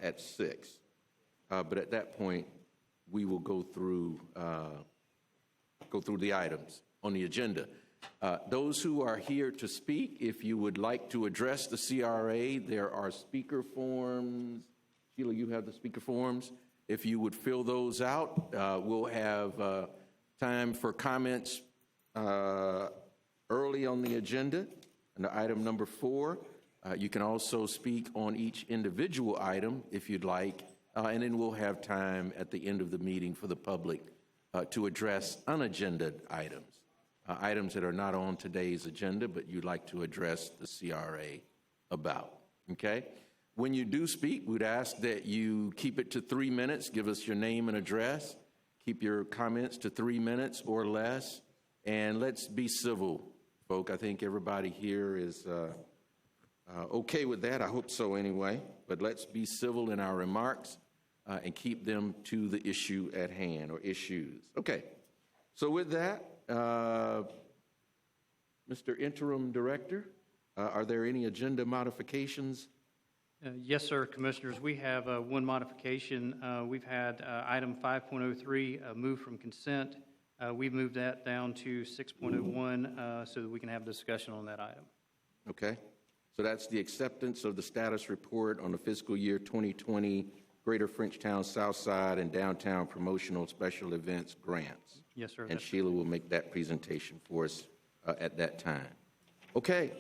at 6. But at that point, we will go through the items on the agenda. Those who are here to speak, if you would like to address the CRA, there are speaker forms. Sheila, you have the speaker forms. If you would fill those out, we'll have time for comments early on the agenda. And item number 4, you can also speak on each individual item if you'd like, and then we'll have time at the end of the meeting for the public to address unagendaed items, items that are not on today's agenda, but you'd like to address the CRA about, okay? When you do speak, we'd ask that you keep it to 3 minutes, give us your name and address, keep your comments to 3 minutes or less, and let's be civil, folk. I think everybody here is okay with that. I hope so anyway, but let's be civil in our remarks and keep them to the issue at hand or issues. Okay, so with that, Mr. Interim Director, are there any agenda modifications? Yes, sir, Commissioners. We have one modification. We've had item 5.03 moved from consent. We've moved that down to 6.01 so that we can have discussion on that item. Okay. So that's the acceptance of the status report on the fiscal year 2020 Greater Frenchtown Southside and Downtown Promotional Special Events Grants. Yes, sir. And Sheila will make that presentation for us at that time. Okay.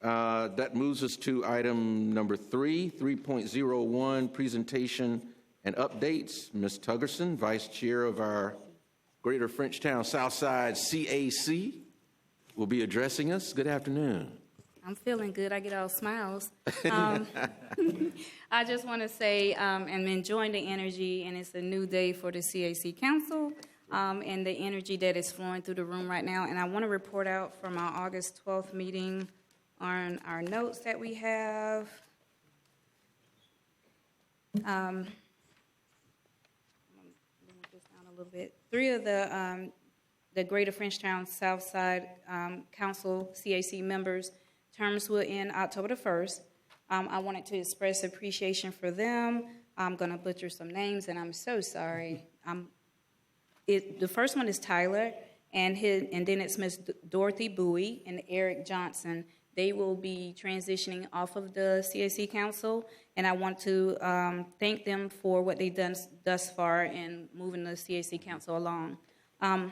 That moves us to item number 3.01, presentation and updates. Ms. Tuggerson, Vice Chair of our Greater Frenchtown Southside CAC, will be addressing us. Good afternoon. I'm feeling good. I get all smiles. I just want to say I'm enjoying the energy, and it's a new day for the CAC Council and the energy that is flowing through the room right now. And I want to report out from our August 12th meeting on our notes that we have. Let me move this down a little bit. 3 of the Greater Frenchtown Southside Council CAC members' terms will end October the 1st. I wanted to express appreciation for them. I'm going to butcher some names, and I'm so sorry. The first one is Tyler, and then it's Miss Dorothy Bowie and Eric Johnson. They will be transitioning off of the CAC Council, and I want to thank them for what they've done thus far in moving the CAC Council along. I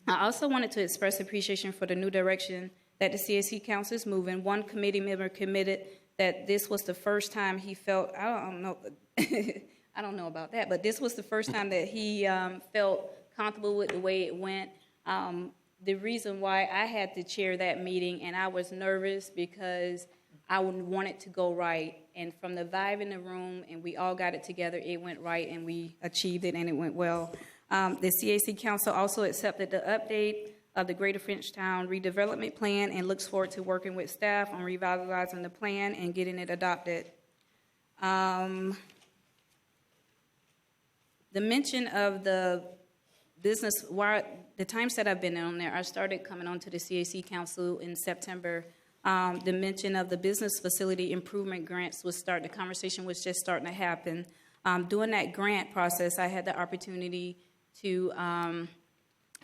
also wanted to express appreciation for the new direction that the CAC Council is moving. One committee member committed that this was the first time he felt, I don't know, I don't know about that, but this was the first time that he felt comfortable with the way it went. The reason why I had to chair that meeting, and I was nervous because I wanted to go right. And from the vibe in the room, and we all got it together, it went right, and we achieved it, and it went well. The CAC Council also accepted the update of the Greater Frenchtown Redevelopment Plan and looks forward to working with staff on revitalizing the plan and getting it adopted. The mention of the business, the times that I've been on there, I started coming on to the CAC Council in September. The mention of the business facility improvement grants was the conversation was just starting to happen. During that grant process, I had the opportunity to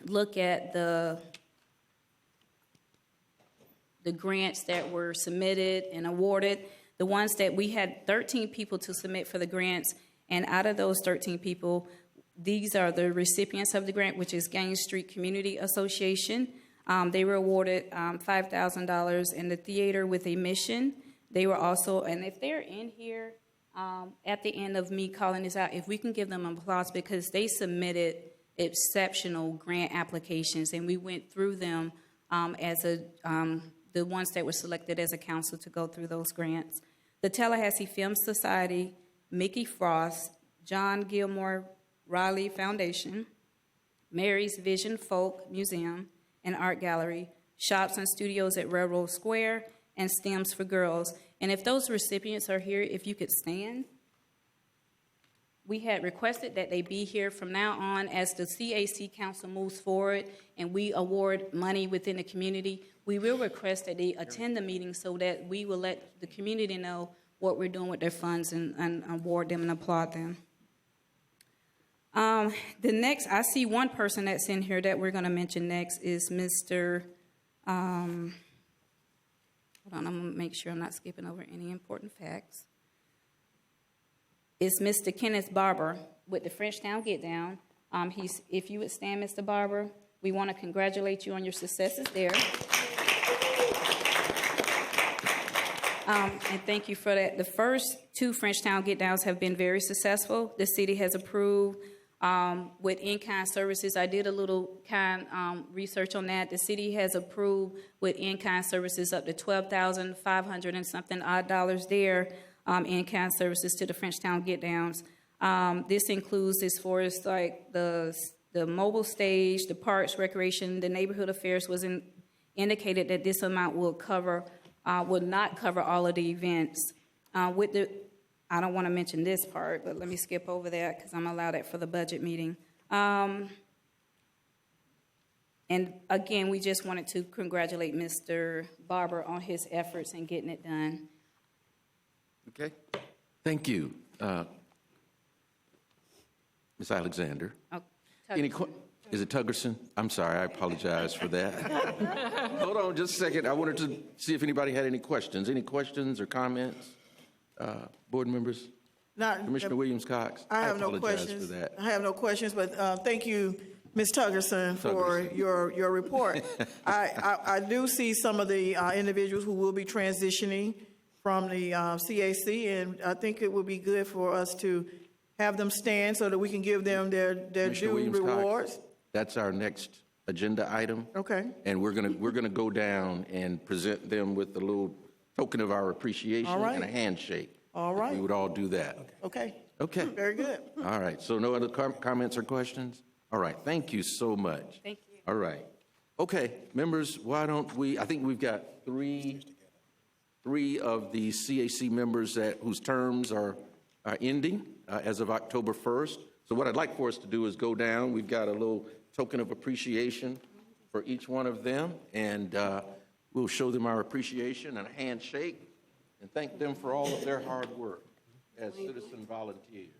look at the grants that were submitted and awarded. The ones that we had 13 people to submit for the grants, and out of those 13 people, these are the recipients of the grant, which is Gaines Street Community Association. They were awarded $5,000 in the theater with a mission. They were also, and if they're in here, at the end of me calling this out, if we can give them applause because they submitted exceptional grant applications, and we went through them as the ones that were selected as a council to go through those grants. The Tallahassee Film Society, Mickey Frost, John Gilmore Riley Foundation, Mary's Vision Folk Museum and Art Gallery, Shops and Studios at Railroad Square, and STEMs for Girls. And if those recipients are here, if you could stand. We had requested that they be here from now on as the CAC Council moves forward and we award money within the community. We will request that they attend the meeting so that we will let the community know what we're doing with their funds and award them and applaud them. The next, I see one person that's in here that we're going to mention next is Mr. Hold on, I'm going to make sure I'm not skipping over any important facts. It's Mr. Kenneth Barber with the Frenchtown Get Down. If you would stand, Mr. Barber, we want to congratulate you on your successes there. And thank you for that. The first two Frenchtown Get Downs have been very successful. The city has approved with in-kind services. I did a little research on that. The city has approved with in-kind services up to $12,500 and something odd dollars there, in-kind services to the Frenchtown Get Downs. This includes as far as like the mobile stage, the parks, recreation, the neighborhood affairs was indicated that this amount will not cover all of the events. I don't want to mention this part, but let me skip over that because I'm allowed that for the budget meeting. And again, we just wanted to congratulate Mr. Barber on his efforts in getting it done. Okay. Thank you. Ms. Alexander. Oh, Is it Tuggerson? I'm sorry, I apologize for that. Hold on just a second. I wanted to see if anybody had any questions. Any questions or comments? Board members? Commissioner Williams-Cox? I have no questions. For that. I have no questions, but thank you, Ms. Tuggerson, for your report. I do see some of the individuals who will be transitioning from the CAC, and I think it would be good for us to have them stand so that we can give them their due rewards. That's our next agenda item. Okay. And we're gonna go down and present them with a little token of our appreciation and a handshake. All right. We would all do that. Okay. Okay. Very good. All right. So no other comments or questions? All right. Thank you so much. Thank you. All right. Okay, members, why don't I think we've got three of the CAC members whose terms are ending as of October 1st. So what I'd like for us to do is go down. We've got a little token of appreciation for each one of them, and we'll show them our appreciation and a handshake and thank them for all of their hard work as citizen volunteers.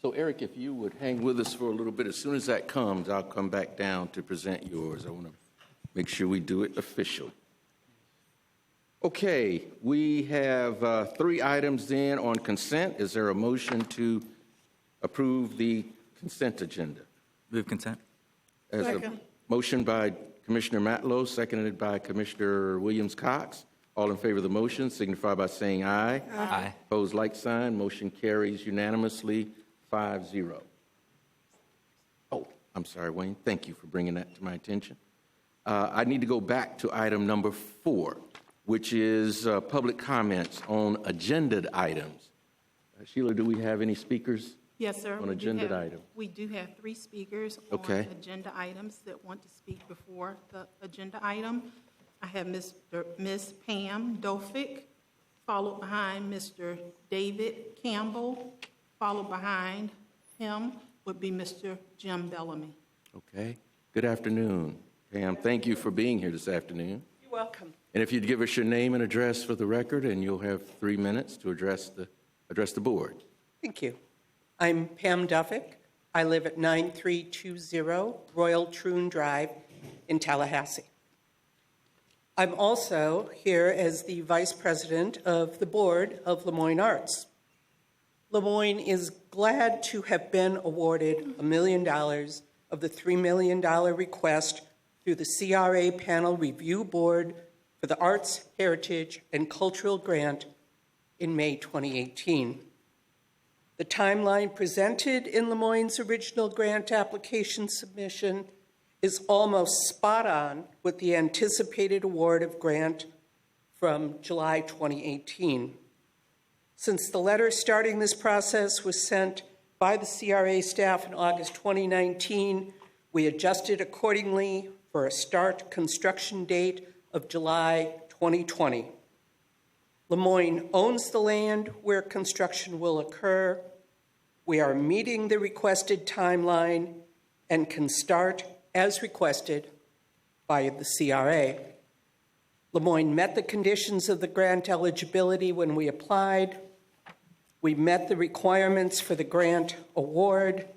So Eric, if you would hang with us for a little bit, as soon as that comes, I'll come back down to present yours. I want to make sure we do it official. Okay, we have 3 items then on consent. Is there a motion to approve the consent agenda? Move consent. As a Second. motion by Commissioner Matlow, seconded by Commissioner Williams-Cox. All in favor of the motion signify by saying aye. Aye. Opposed, like sign. Motion carries unanimously, 5-0. Oh, I'm sorry, Wayne. Thank you for bringing that to my attention. I need to go back to item number 4, which is public comments on agended items. Sheila, do we have any speakers? Yes, sir. On We do agended have- item. We do have 3 speakers Okay. on agenda items that want to speak before the agenda item. I have Ms. Pam Dofick, followed behind Mr. David Campbell, followed behind him would be Mr. Jim Bellamy. Okay. Good afternoon, Pam. Thank you for being here this afternoon. You're welcome. And if you'd give us your name and address for the record, and you'll have 3 minutes to address the board. Thank you. I'm Pam Duffick. I live at 9320 Royal Troon Drive in Tallahassee. I'm also here as the Vice President of the Board of Lemoyne Arts. Lemoyne is glad to have been awarded $1 million of the $3 million request through the CRA Panel Review Board for the Arts, Heritage, and Cultural Grant in May 2018. The timeline presented in Lemoyne's original grant application submission is almost spot on with the anticipated award of grant from July 2018. Since the letter starting this process was sent by the CRA staff in August 2019, we adjusted accordingly for a start construction date of July 2020. Lemoyne owns the land where construction will occur. We are meeting the requested timeline and can start as requested by the CRA. Lemoyne met the conditions of the grant eligibility when we applied. We met the requirements for the grant award.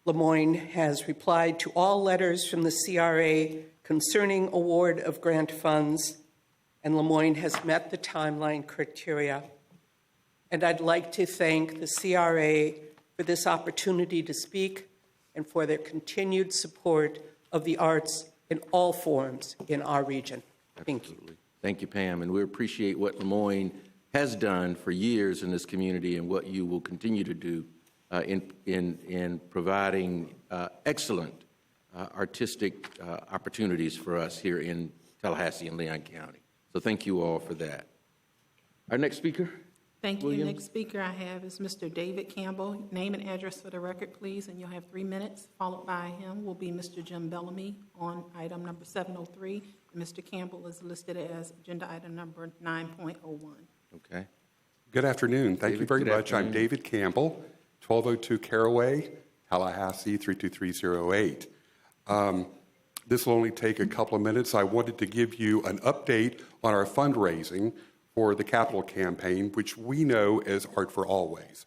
Lemoyne has replied to all letters from the CRA concerning award of grant funds, and Lemoyne has met the timeline criteria. And I'd like to thank the CRA for this opportunity to speak and for their continued support of the arts in all forms in our region. Thank you. Thank you, Pam. And we appreciate what Lemoyne has done for years in this community and what you will continue to do in providing excellent artistic opportunities for us here in Tallahassee and Leon County. So thank you all for that. Our next speaker. Thank you. Williams. Next speaker I have is Mr. David Campbell. Name and address for the record, please, and you'll have 3 minutes. Followed by him will be Mr. Jim Bellamy on item number 703. Mr. Campbell is listed as agenda item number 9.01. Okay. Good afternoon. Thank you David, very good much. I'm afternoon. David Campbell, 1202 Caraway, Tallahassee, 32308. This will only take a couple of minutes. I wanted to give you an update on our fundraising for the capital campaign, which we know as Art for Always.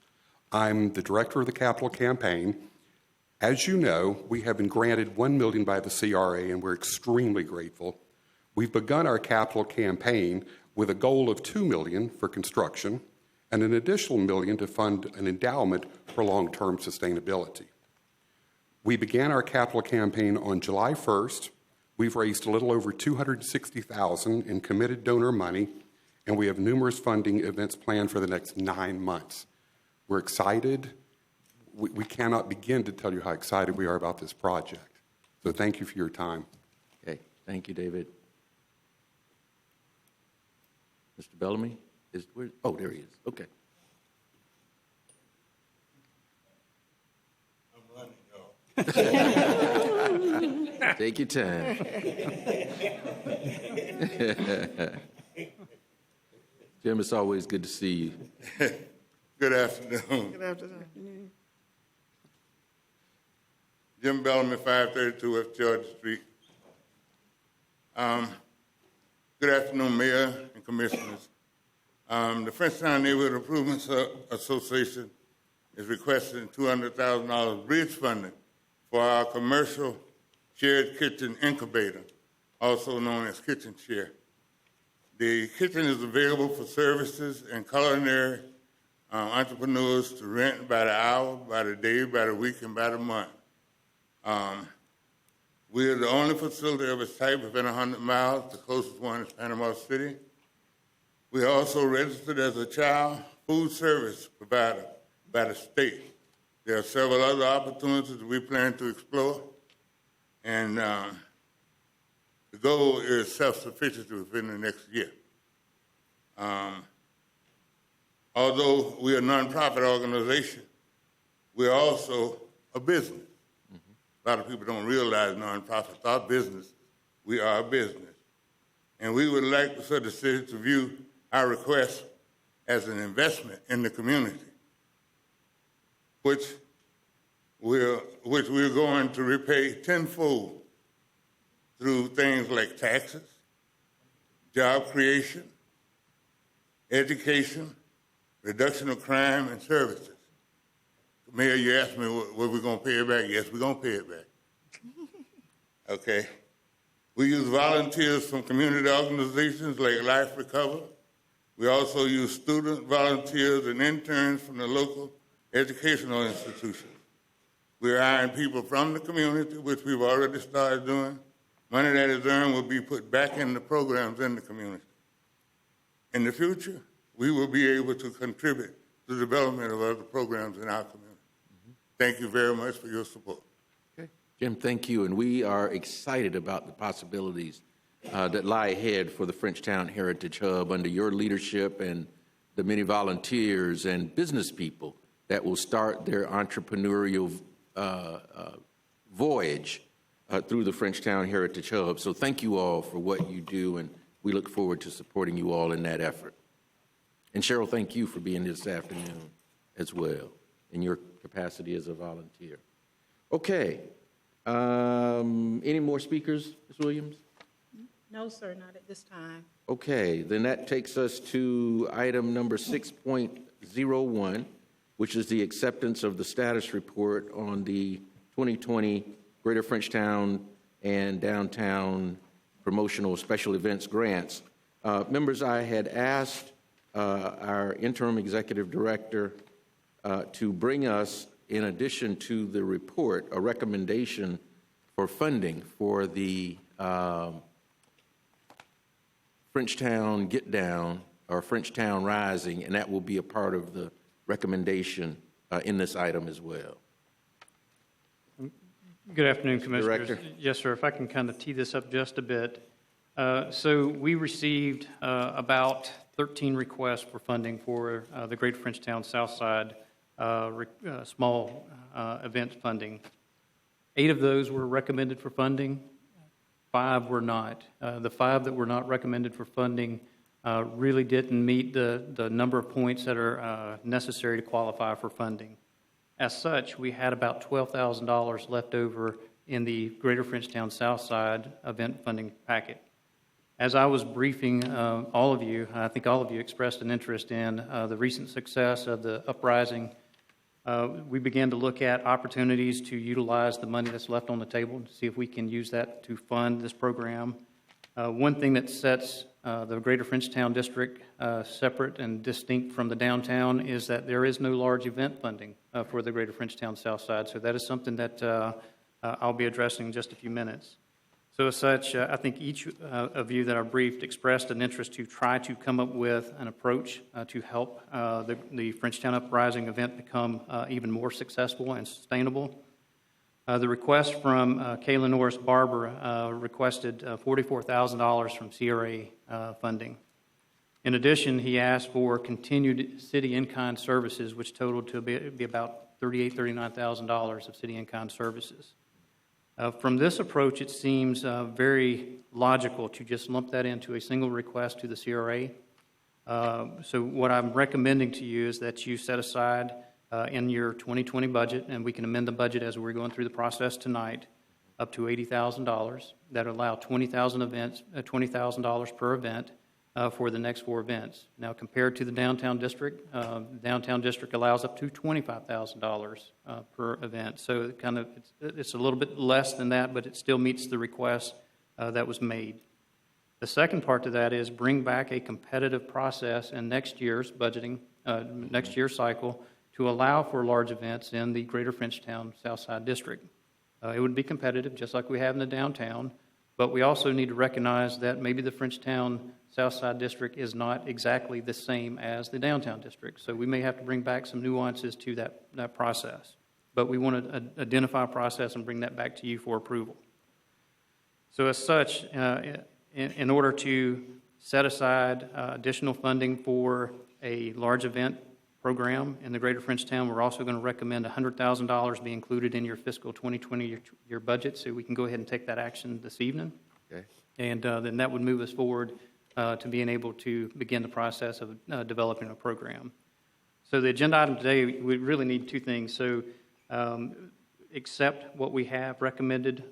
I'm the director of the capital campaign. As you know, we have been granted $1 million by the CRA, and we're extremely grateful. We've begun our capital campaign with a goal of $2 million for construction and an additional $1 million to fund an endowment for long-term sustainability. We began our capital campaign on July 1st. We've raised a little over $260,000 in committed donor money, and we have numerous funding events planned for the next 9 months. We're excited. We cannot begin to tell you how excited we are about this project. So thank you for your time. Okay. Thank you, David. Mr. Bellamy? Oh, there he is. Okay. Take your time. Jim, it's always good to see you. Good afternoon. Good afternoon. Jim Bellamy, 532 West Georgia Street. Good afternoon, Mayor and Commissioners. The Frenchtown Neighborhood Improvements Association is requesting $200,000 bridge funding for our commercial shared kitchen incubator, also known as Kitchen Share. The kitchen is available for services and culinary entrepreneurs to rent by the hour, by the day, by the week, and by the month. We are the only facility of its type within 100 miles. The closest one is Panama City. We are also registered as a child food service provider by the state. There are several other opportunities that we plan to explore, and the goal is self-sufficiency within the next year. Although we are a nonprofit organization, we are also a business. A lot of people don't realize nonprofits are businesses. We are a business. And we would like the city to view our request as an investment in the community, which we're going to repay tenfold through things like taxes, job creation, education, reduction of crime, and services. Mayor, you asked me what we're going to pay it back. Yes, we're going to pay it back. Okay. We use volunteers from community organizations like Life Recover. We also use student volunteers and interns from the local educational institutions. We're hiring people from the community, which we've already started doing. Money that is earned will be put back in the programs in the community. In the future, we will be able to contribute to the development of other programs in our community. Thank you very much for your support. Okay. Jim, thank you. And we are excited about the possibilities that lie ahead for the Frenchtown Heritage Hub under your leadership and the many volunteers and business people that will start their entrepreneurial voyage through the Frenchtown Heritage Hub. So thank you all for what you do, and we look forward to supporting you all in that effort. And Cheryl, thank you for being here this afternoon as well, in your capacity as a volunteer. Okay. Any more speakers, Ms. Williams? No, sir, not at this time. Okay, then that takes us to item number 6.01, which is the acceptance of the status report on the 2020 Greater Frenchtown and Downtown Promotional Special Events Grants. Members, I had asked our interim executive director to bring us, in addition to the report, a recommendation for funding for the Frenchtown Get Down or Frenchtown Rising, and that will be a part of the recommendation in this item as well. Good afternoon, Commissioners. Director. Yes, sir. If I can kind of tee this up just a bit. So we received about 13 requests for funding for the Greater Frenchtown Southside small event funding. 8 of those were recommended for funding. 5 were not. The 5 that were not recommended for funding really didn't meet the number of points that are necessary to qualify for funding. As such, we had about $12,000 left over in the Greater Frenchtown Southside event funding packet. As I was briefing all of you, I think all of you expressed an interest in the recent success of the uprising. We began to look at opportunities to utilize the money that's left on the table to see if we can use that to fund this program. One thing that sets the Greater Frenchtown District separate and distinct from the downtown is that there is no large event funding for the Greater Frenchtown Southside. So that is something that I'll be addressing in just a few minutes. So as such, I think each of you that are briefed expressed an interest to try to come up with an approach to help the Frenchtown Uprising event become even more successful and sustainable. The request from Kayla Norris Barber requested $44,000 from CRA funding. In addition, he asked for continued city in-kind services, which totaled to be about $39,000 of city in-kind services. From this approach, it seems very logical to just lump that into a single request to the CRA. So what I'm recommending to you is that you set aside in your 2020 budget, and we can amend the budget as we're going through the process tonight, up to $80,000. That will allow 20,000 events, $20,000 per event for the next 4 events. Now, compared to the downtown district allows up to $25,000 per event. So it's a little bit less than that, but it still meets the request that was made. The second part to that is bring back a competitive process in next year's budgeting, next year's cycle, to allow for large events in the Greater Frenchtown Southside District. It would be competitive, just like we have in the downtown, but we also need to recognize that maybe the Frenchtown Southside District is not exactly the same as the downtown district. So we may have to bring back some nuances to that process. But we want to identify a process and bring that back to you for approval. So as such, in order to set aside additional funding for a large event program in the Greater Frenchtown, we're also going to recommend $100,000 be included in your fiscal 2020 your budget, so we can go ahead and take that action this evening. Okay. And then that would move us forward to being able to begin the process of developing a program. So the agenda item today, we really need 2 things. So accept what we have recommended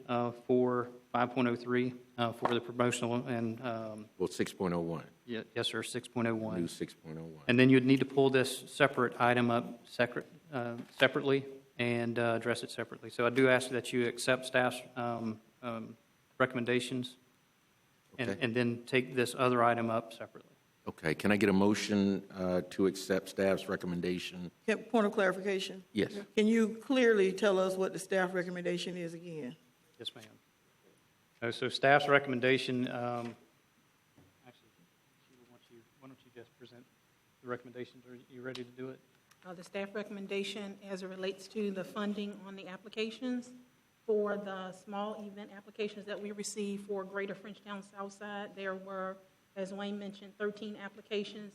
for 5.03 for the promotional and... Well, 6.01. Yes, sir, 6.01. New 6.01. And then you'd need to pull this separate item up separately and address it separately. So I do ask that you accept staff's recommendations Okay. and then take this other item up separately. Okay, can I get a motion to accept staff's recommendation? Point of clarification. Yes. Can you clearly tell us what the staff recommendation is again? Yes, ma'am. So staff's recommendation, actually, Sheila, why don't you just present the recommendations? Are you ready to do it? The staff recommendation as it relates to the funding on the applications for the small event applications that we received for Greater Frenchtown Southside, there were, as Wayne mentioned, 13 applications.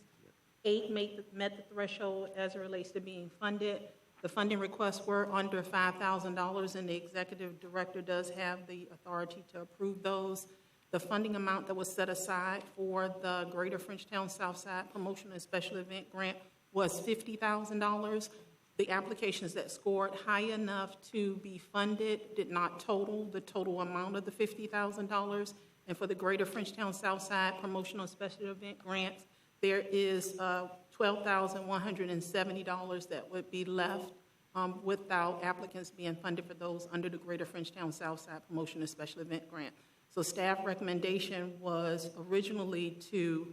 8 met the threshold as it relates to being funded. The funding requests were under $5,000, and the executive director does have the authority to approve those. The funding amount that was set aside for the Greater Frenchtown Southside Promotional and Special Event Grant was $50,000. The applications that scored high enough to be funded did not total the total amount of the $50,000. And for the Greater Frenchtown Southside Promotional and Special Event Grants, there is $12,170 that would be left without applicants being funded for those under the Greater Frenchtown Southside Promotion and Special Event Grant. So staff recommendation was originally to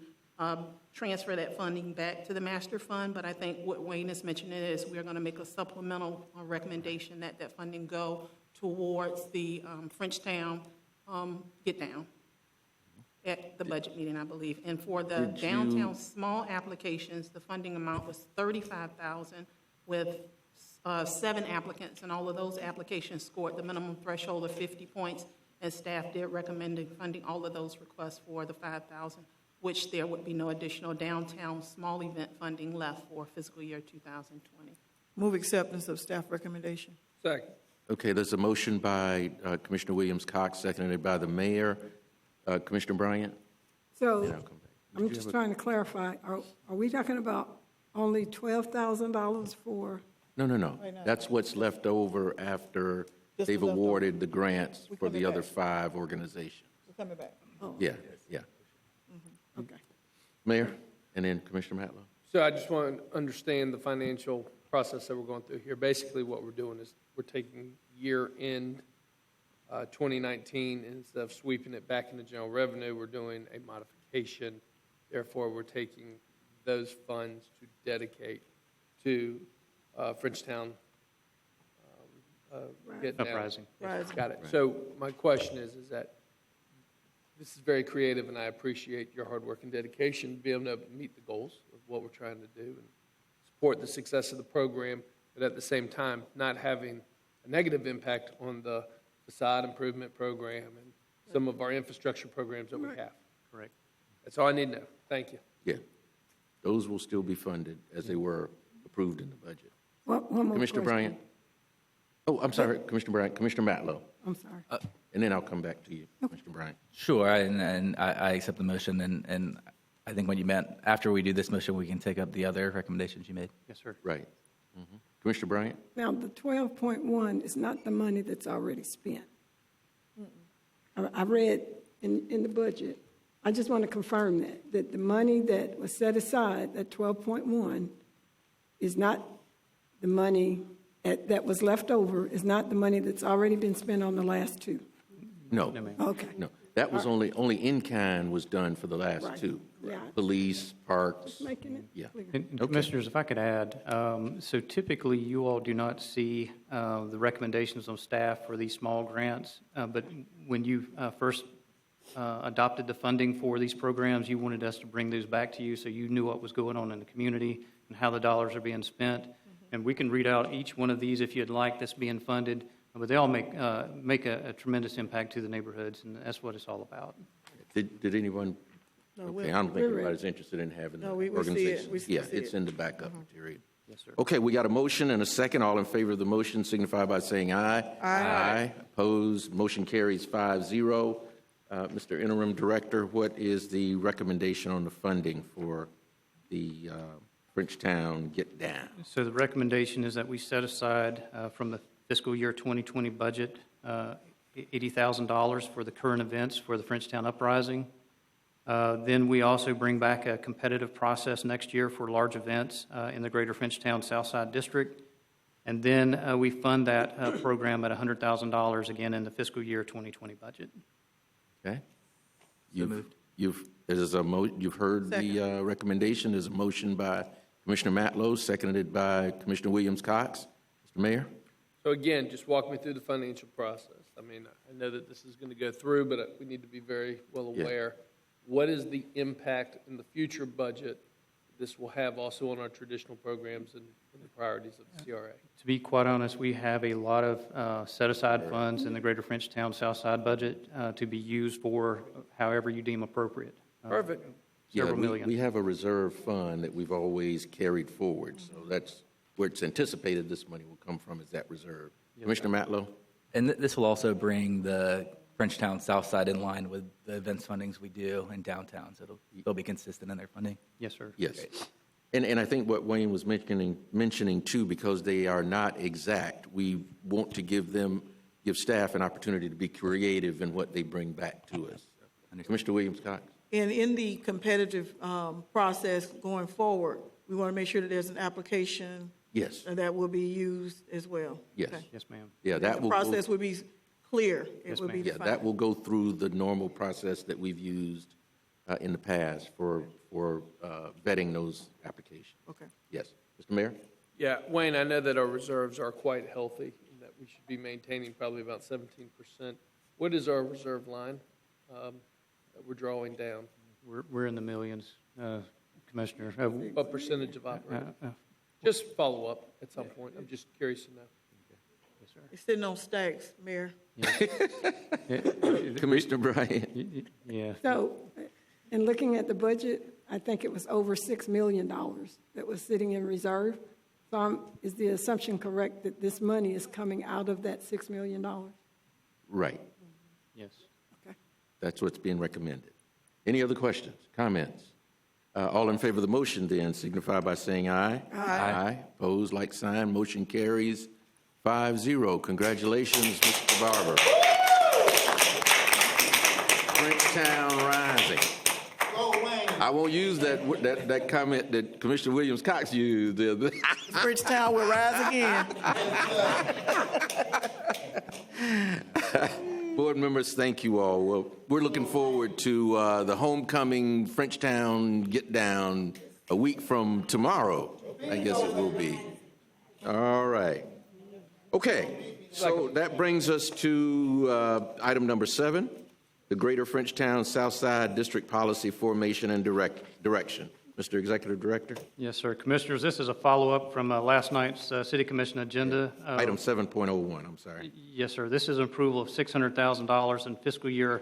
transfer that funding back to the master fund, but I think what Wayne is mentioning is we're going to make a supplemental recommendation that that funding go towards the Frenchtown Get Down at the budget meeting, I believe. And for the downtown small applications, the funding amount was $35,000 with 7 applicants, and all of those applications scored the minimum threshold of 50 points, and staff did recommend funding all of those requests for the $5,000, which there would be no additional downtown small event funding left for fiscal year 2020. Move acceptance of staff recommendation. Second. Okay, there's a motion by Commissioner Williams-Cox, seconded by the mayor. Commissioner Bryant? So Then I'll come back. I'm just trying to clarify, are we talking about only $12,000 for? No. That's what's left over after they've awarded the grants We're for the coming other back. 5 organizations. We're coming back. Yeah. Okay. Mayor, and then Commissioner Matlow. So I just want to understand the financial process that we're going through here. Basically, what we're doing is we're taking year-end 2019, and instead of sweeping it back into general revenue, we're doing a modification. Therefore, we're taking those funds to dedicate to Frenchtown Get Down. Uprising. Rising. Got it. So my question is that this is very creative, and I appreciate your hard work and dedication to be able to meet the goals of what we're trying to do and support the success of the program, but at the same time, not having a negative impact on the facade improvement program and some of our infrastructure programs that we have. Correct. That's all I need to know. Thank you. Yeah. Those will still be funded as they were approved in the budget. One more Commissioner question. Bryant? Oh, I'm sorry, Commissioner Bryant. Commissioner Matlow. I'm sorry. And then I'll come back to you, Commissioner Bryant. Sure, and I accept the motion, and I think what you meant, after we do this motion, we can take up the other recommendations you made. Yes, sir. Right. Commissioner Bryant? Now, the 12.1 is not the money that's already spent. I read in the budget I just want to confirm that the money that was set aside, that 12.1, is not the money that was left over, is not the money that's already been spent on the last two. No, Okay. no. That was only in-kind was done for the last Right. two. Yeah. Police, parks. Just making it Yeah. clear. And Commissioners, if I could add, so typically you all do not see the recommendations of staff for these small grants, but when you first adopted the funding for these programs, you wanted us to bring those back to you so you knew what was going on in the community and how the dollars are being spent. And we can read out each one of these if you'd like that's being funded, but they all make a tremendous impact to the neighborhoods, and that's what it's all about. Did anyone? Okay, I don't think anybody's interested in having the No, we see it. organization. We still Yeah, see it's it. in the backup material. Yes, sir. Okay, we got a motion and a second. All in favor of the motion signify by saying aye. Aye. Opposed, motion carries 5-0. Mr. Interim Director, what is the recommendation on the funding for the Frenchtown Get Down? So the recommendation is that we set aside from the fiscal year 2020 budget $80,000 for the current events for the Frenchtown Uprising. Then we also bring back a competitive process next year for large events in the Greater Frenchtown Southside District. And then we fund that program at $100,000 again in the fiscal year 2020 budget. Okay? You've heard the recommendation. There's a motion by Commissioner Matlow, seconded by Commissioner Williams-Cox. Mr. Mayor? So again, just walk me through the financial process. I mean, I know that this is going to go through, but we need to be very well Yeah. aware. What is the impact in the future budget this will have also on our traditional programs and the priorities of the CRA? To be quite honest, we have a lot of set-aside funds in the Greater Frenchtown Southside budget to be used for however you deem appropriate. Perfect. Several Yeah, million. we have a reserve fund that we've always carried forward, so that's where it's anticipated this money will come from, is that reserve. Commissioner Matlow? And this will also bring the Frenchtown South Side in line with the events fundings we do in downtown, so they'll be consistent in their funding. Yes, sir. Yes. And I think what Wayne was mentioning too, because they are not exact, we want to give staff an opportunity to be creative in what they bring back to us. Commissioner Williams-Cox? And in the competitive process going forward, we want to make sure that there's an application Yes, that will be used as well. yes. Okay. Yes, ma'am. Yeah, that The will. process will be clear. It Yes, will be ma'am. Yeah, defined. that will go through the normal process that we've used in the past for vetting those applications. Okay. Yes. Mr. Mayor? Yeah, Wayne, I know that our reserves are quite healthy, and that we should be maintaining probably about 17%. What is our reserve line that we're drawing down? We're in the millions, Commissioner. What percentage of operating? Just follow up at some point. I'm just curious to know. It's sitting on stacks, Mayor. Commissioner Bryant? Yeah. So, in looking at the budget, I think it was over $6 million that was sitting in reserve. So is the assumption correct that this money is coming out of that $6 million? Right. Yes. Okay. That's what's being recommended. Any other questions, comments? All in favor of the motion then signify by saying aye. Aye. Opposed, like sign. Motion carries 5-0. Congratulations, Mr. Barber. Frenchtown Rising. I won't use that comment that Commissioner Williams-Cox used. Bridgetown will rise again. Board members, thank you all. Well, we're looking forward to the homecoming Frenchtown Get Down a week from tomorrow. I guess it will be. All right. Okay, so that brings us to item number 7, the Greater Frenchtown Southside District Policy Formation and Direction. Mr. Executive Director? Yes, sir. Commissioners, this is a follow-up from last night's City Commission agenda. Item 7.01, I'm sorry. Yes, sir. This is an approval of $600,000 in fiscal year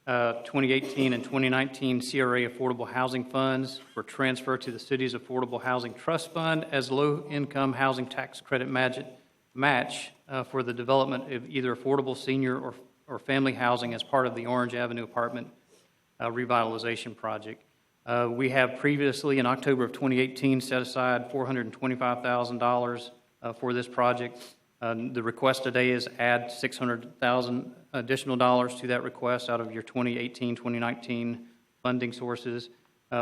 2018 and 2019 CRA Affordable Housing Funds for transfer to the city's Affordable Housing Trust Fund as low-income housing tax credit match for the development of either affordable senior or family housing as part of the Orange Avenue Apartment revitalization project. We have previously, in October of 2018, set aside $425,000 for this project. The request today is add $600,000 additional dollars to that request out of your 2018-2019 funding sources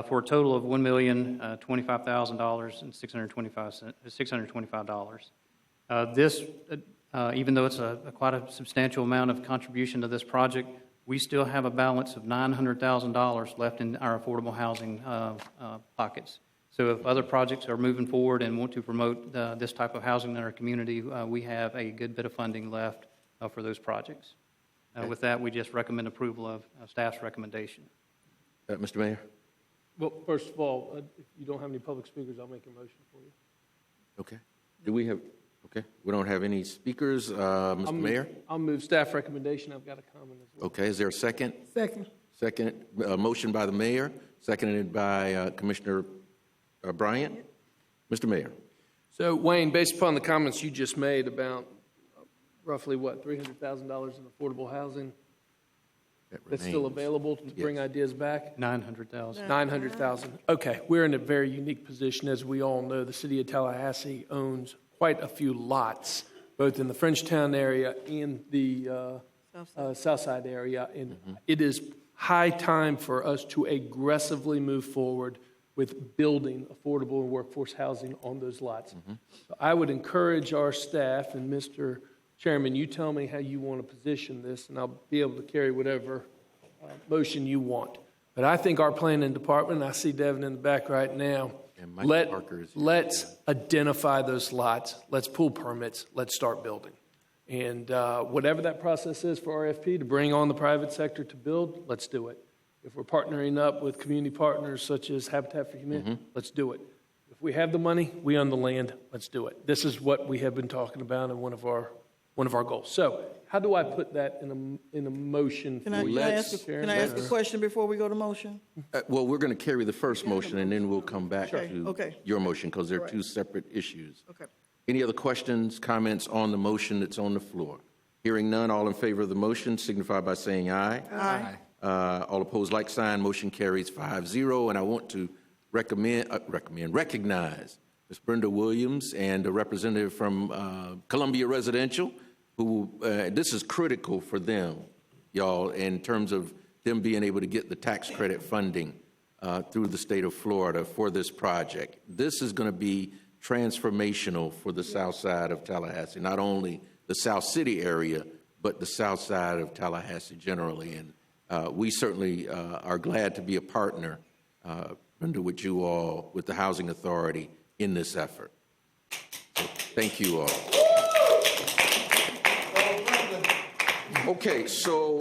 for a total of $1,025,625. This, even though it's quite a substantial amount of contribution to this project, we still have a balance of $900,000 left in our affordable housing pockets. So if other projects are moving forward and want to promote this type of housing in our community, we have a good bit of funding left for those projects. With that, we just recommend approval of staff's recommendation. Mr. Mayor? Well, first of all, if you don't have any public speakers, I'll make a motion for you. Okay. Do we have, okay, we don't have any speakers. Mr. Mayor? I'll move staff recommendation. I've got a comment as well. Okay, is there a second? Second. Second, motion by the mayor, seconded by Commissioner Bryant. Mr. Mayor? So, Wayne, based upon the comments you just made about roughly, what, $300,000 in affordable housing that's still available to bring ideas back? 900,000. 900,000. Okay, we're in a very unique position. As we all know, the city of Tallahassee owns quite a few lots, both in the Frenchtown area and the Southside area. And it is high time for us to aggressively move forward with building affordable and workforce housing on those lots. So I would encourage our staff, and Mr. Chairman, you tell me how you want to position this, and I'll be able to carry whatever motion you want. But I think our planning department, and I see Devin in the back right now, And Mike Parker is here. let's identify those lots, let's pull permits, let's start building. And whatever that process is for RFP to bring on the private sector to build, let's do it. If we're partnering up with community partners such as Habitat for Humanity, let's do it. If we have the money, we own the land, let's do it. This is what we have been talking about in one of our goals. So how do I put that in a motion for you? Can I ask a question before we go to motion? Well, we're going to carry the first motion, and then we'll come back to Okay. your motion, because they're two separate issues. Okay. Any other questions, comments on the motion that's on the floor? Hearing none, all in favor of the motion signify by saying aye. Aye. All opposed, like sign. Motion carries 5-0. And I want to recognize Ms. Brenda Williams and a representative from Columbia Residential, who this is critical for them, y'all, in terms of them being able to get the tax credit funding through the state of Florida for this project. This is going to be transformational for the south side of Tallahassee, not only the South City area, but the south side of Tallahassee generally. And we certainly are glad to be a partner, Brenda, with you all, with the Housing Authority in this effort. So thank you all. Okay, so,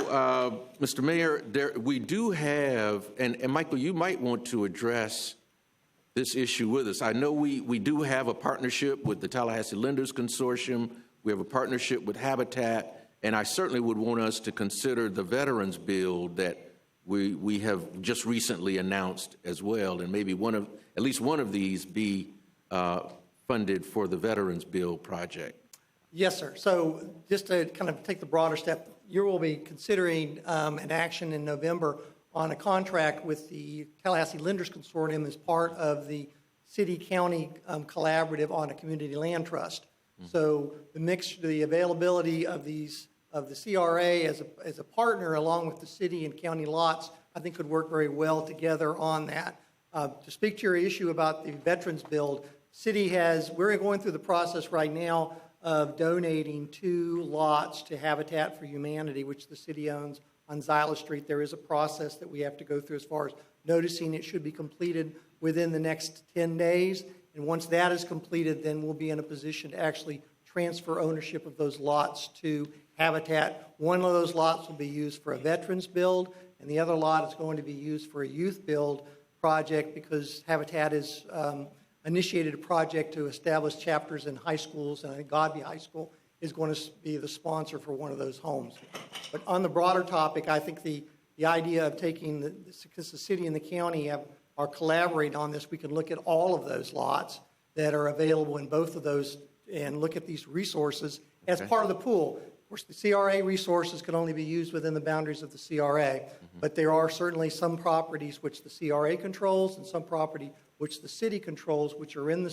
Mr. Mayor, we do have, and Michael, you might want to address this issue with us. I know we do have a partnership with the Tallahassee Lenders Consortium. We have a partnership with Habitat, and I certainly would want us to consider the Veterans Bill that we have just recently announced as well, and maybe at least one of these be funded for the Veterans Bill project. Yes, sir. So just to kind of take the broader step, you will be considering an action in November on a contract with the Tallahassee Lenders Consortium as part of the city-county collaborative on a community land trust. So the availability of the CRA as a partner along with the city and county lots, I think could work very well together on that. To speak to your issue about the Veterans Build, we're going through the process right now of donating 2 lots to Habitat for Humanity, which the city owns on Zyla Street. There is a process that we have to go through as far as noticing it should be completed within the next 10 days. And once that is completed, then we'll be in a position to actually transfer ownership of those lots to Habitat. One of those lots will be used for a veterans build, and the other lot is going to be used for a youth build project because Habitat has initiated a project to establish chapters in high schools, and I think Godby High School is going to be the sponsor for one of those homes. But on the broader topic, I think the idea of taking, because the city and the county are collaborating on this, we can look at all of those lots that are available in both of those and look at these resources as part of the pool. Of course, the CRA resources can only be used within the boundaries of the CRA, but there are certainly some properties which the CRA controls and some property which the city controls, which are on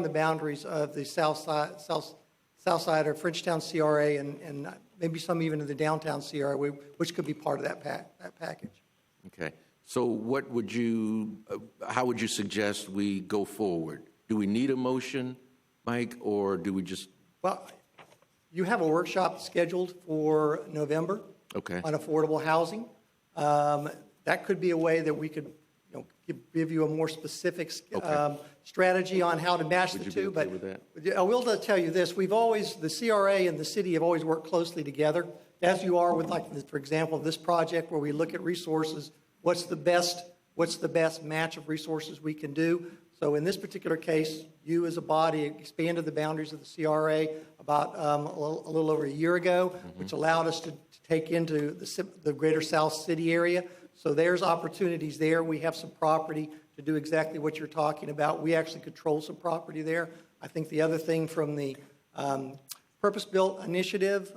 the boundaries of the south side of Frenchtown CRA and maybe some even in the downtown CRA, which could be part of that package. Okay. So what would you, how would you suggest we go forward? Do we need a motion, Mike, or do we just, Well, you have a workshop scheduled for November okay, on affordable housing. That could be a way that we could, give you a more specific strategy on how to match the Would you be two. okay But with that? I will tell you this: the CRA and the city have always worked closely together, as you are with, like, for example, this project where we look at resources. What's the best match of resources we can do? So in this particular case, you as a body expanded the boundaries of the CRA about a little over a year ago, which allowed us to take into the greater South City area. So there's opportunities there. We have some property to do exactly what you're talking about. We actually control some property there. I think the other thing from the Purpose-Built Initiative,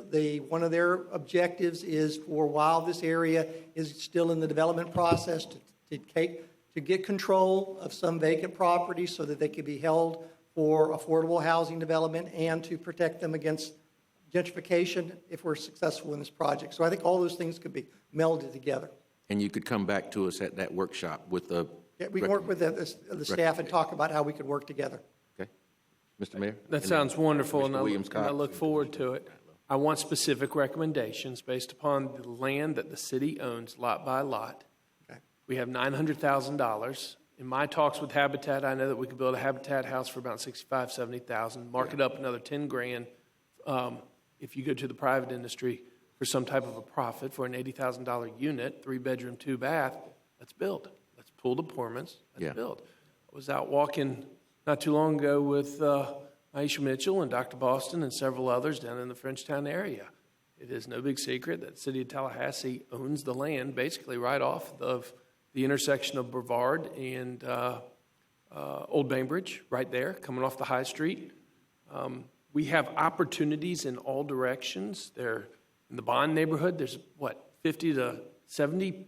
one of their objectives is for, while this area is still in the development process, to get control of some vacant property so that they can be held for affordable housing development and to protect them against gentrification if we're successful in this project. So I think all those things could be melded together. and you could come back to us at that workshop with a. Yeah, we can work with the staff and talk about how we could work together. Okay. Mr. Mayor? That sounds wonderful, and Mr. Williams I Cox. look forward to it. I want specific recommendations based upon the land that the city owns lot by lot. Okay. We have $900,000. In my talks with Habitat, I know that we could build a Habitat house for about $65,000, $70,000, mark it up another $10,000 if you go to the private industry for some type of a profit for an $80,000 unit, 3-bedroom, 2-bath. Let's build. Let's pull the permits. Let's build. I was out walking not too long ago with Aisha Mitchell and Dr. Boston and several others down in the Frenchtown area. It is no big secret that the City of Tallahassee owns the land basically right off of the intersection of Brevard and Old Bainbridge, right there, coming off the High Street. We have opportunities in all directions. They're in the Bond neighborhood. There's, 50 to 70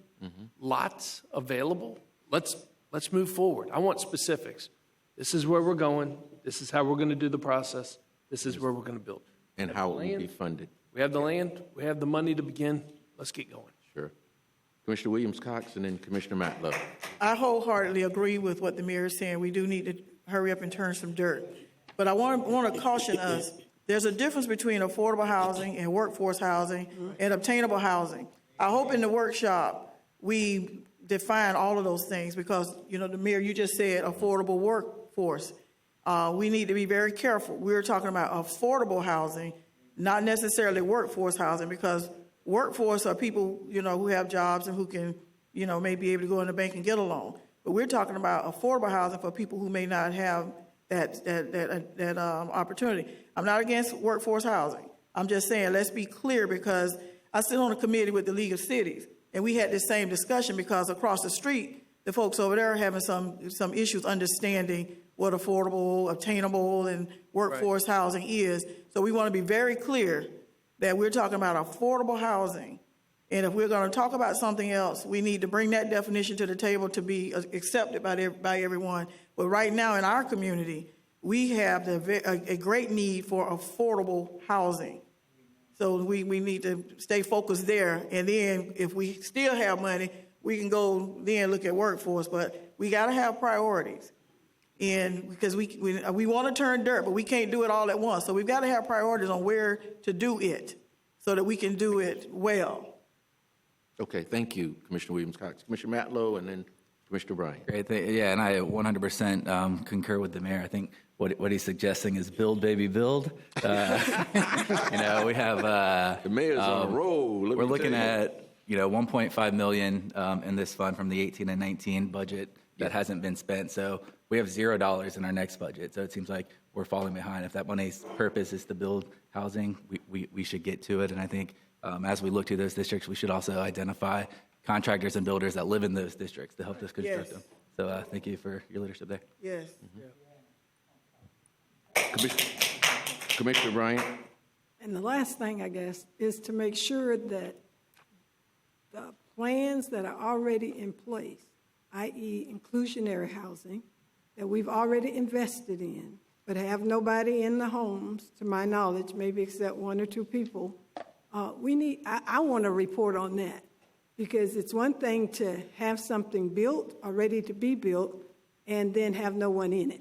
lots available. Let's move forward. I want specifics. This is where we're going. This is how we're going to do the process. This is where we're going to build. And how it will be funded. We have the land. We have the money to begin. Let's get going. Sure. Commissioner Williams Cox and then Commissioner Matlow. I wholeheartedly agree with what the mayor is saying. We do need to hurry up and turn some dirt. But I want to caution us. There's a difference between affordable housing and workforce housing and obtainable housing. I hope in the workshop we define all of those things because, the mayor, you just said affordable workforce. We need to be very careful. We're talking about affordable housing, not necessarily workforce housing, because workforce are people, who have jobs and who can, may be able to go in the bank and get a loan. But we're talking about affordable housing for people who may not have that opportunity. I'm not against workforce housing. I'm just saying, let's be clear, because I sit on a committee with the League of Cities, and we had this same discussion because across the street, the folks over there are having some issues understanding what affordable, obtainable, and workforce housing is. So we want to be very clear that we're talking about affordable housing. And if we're going to talk about something else, we need to bring that definition to the table to be accepted by everyone. But right now in our community, we have a great need for affordable housing. So we need to stay focused there. And then if we still have money, we can go then look at workforce. But we got to have priorities. And because we want to turn dirt, but we can't do it all at once. So we've got to have priorities on where to do it so that we can do it well. Okay, thank you, Commissioner Williams Cox. Commissioner Matlow and then Commissioner Bryan. Great. Yeah, and I 100% concur with the mayor. I think what he's suggesting is build, baby, build. We have The mayor's on a roll. we're looking at 1.5 million in this fund from the 18 and 19 budget that hasn't been spent. So we have $0 in our next budget. So it seems like we're falling behind. If that money's purpose is to build housing, we should get to it. And I think as we look to those districts, we should also identify contractors and builders that live in those districts to help us construct them. So thank you for your leadership there. Yes. Commissioner Bryan. And the last thing, I guess, is to make sure that the plans that are already in place, i.e. inclusionary housing, that we've already invested in, but have nobody in the homes, to my knowledge, maybe except one or two people, I want to report on that. Because it's one thing to have something built or ready to be built and then have no one in it.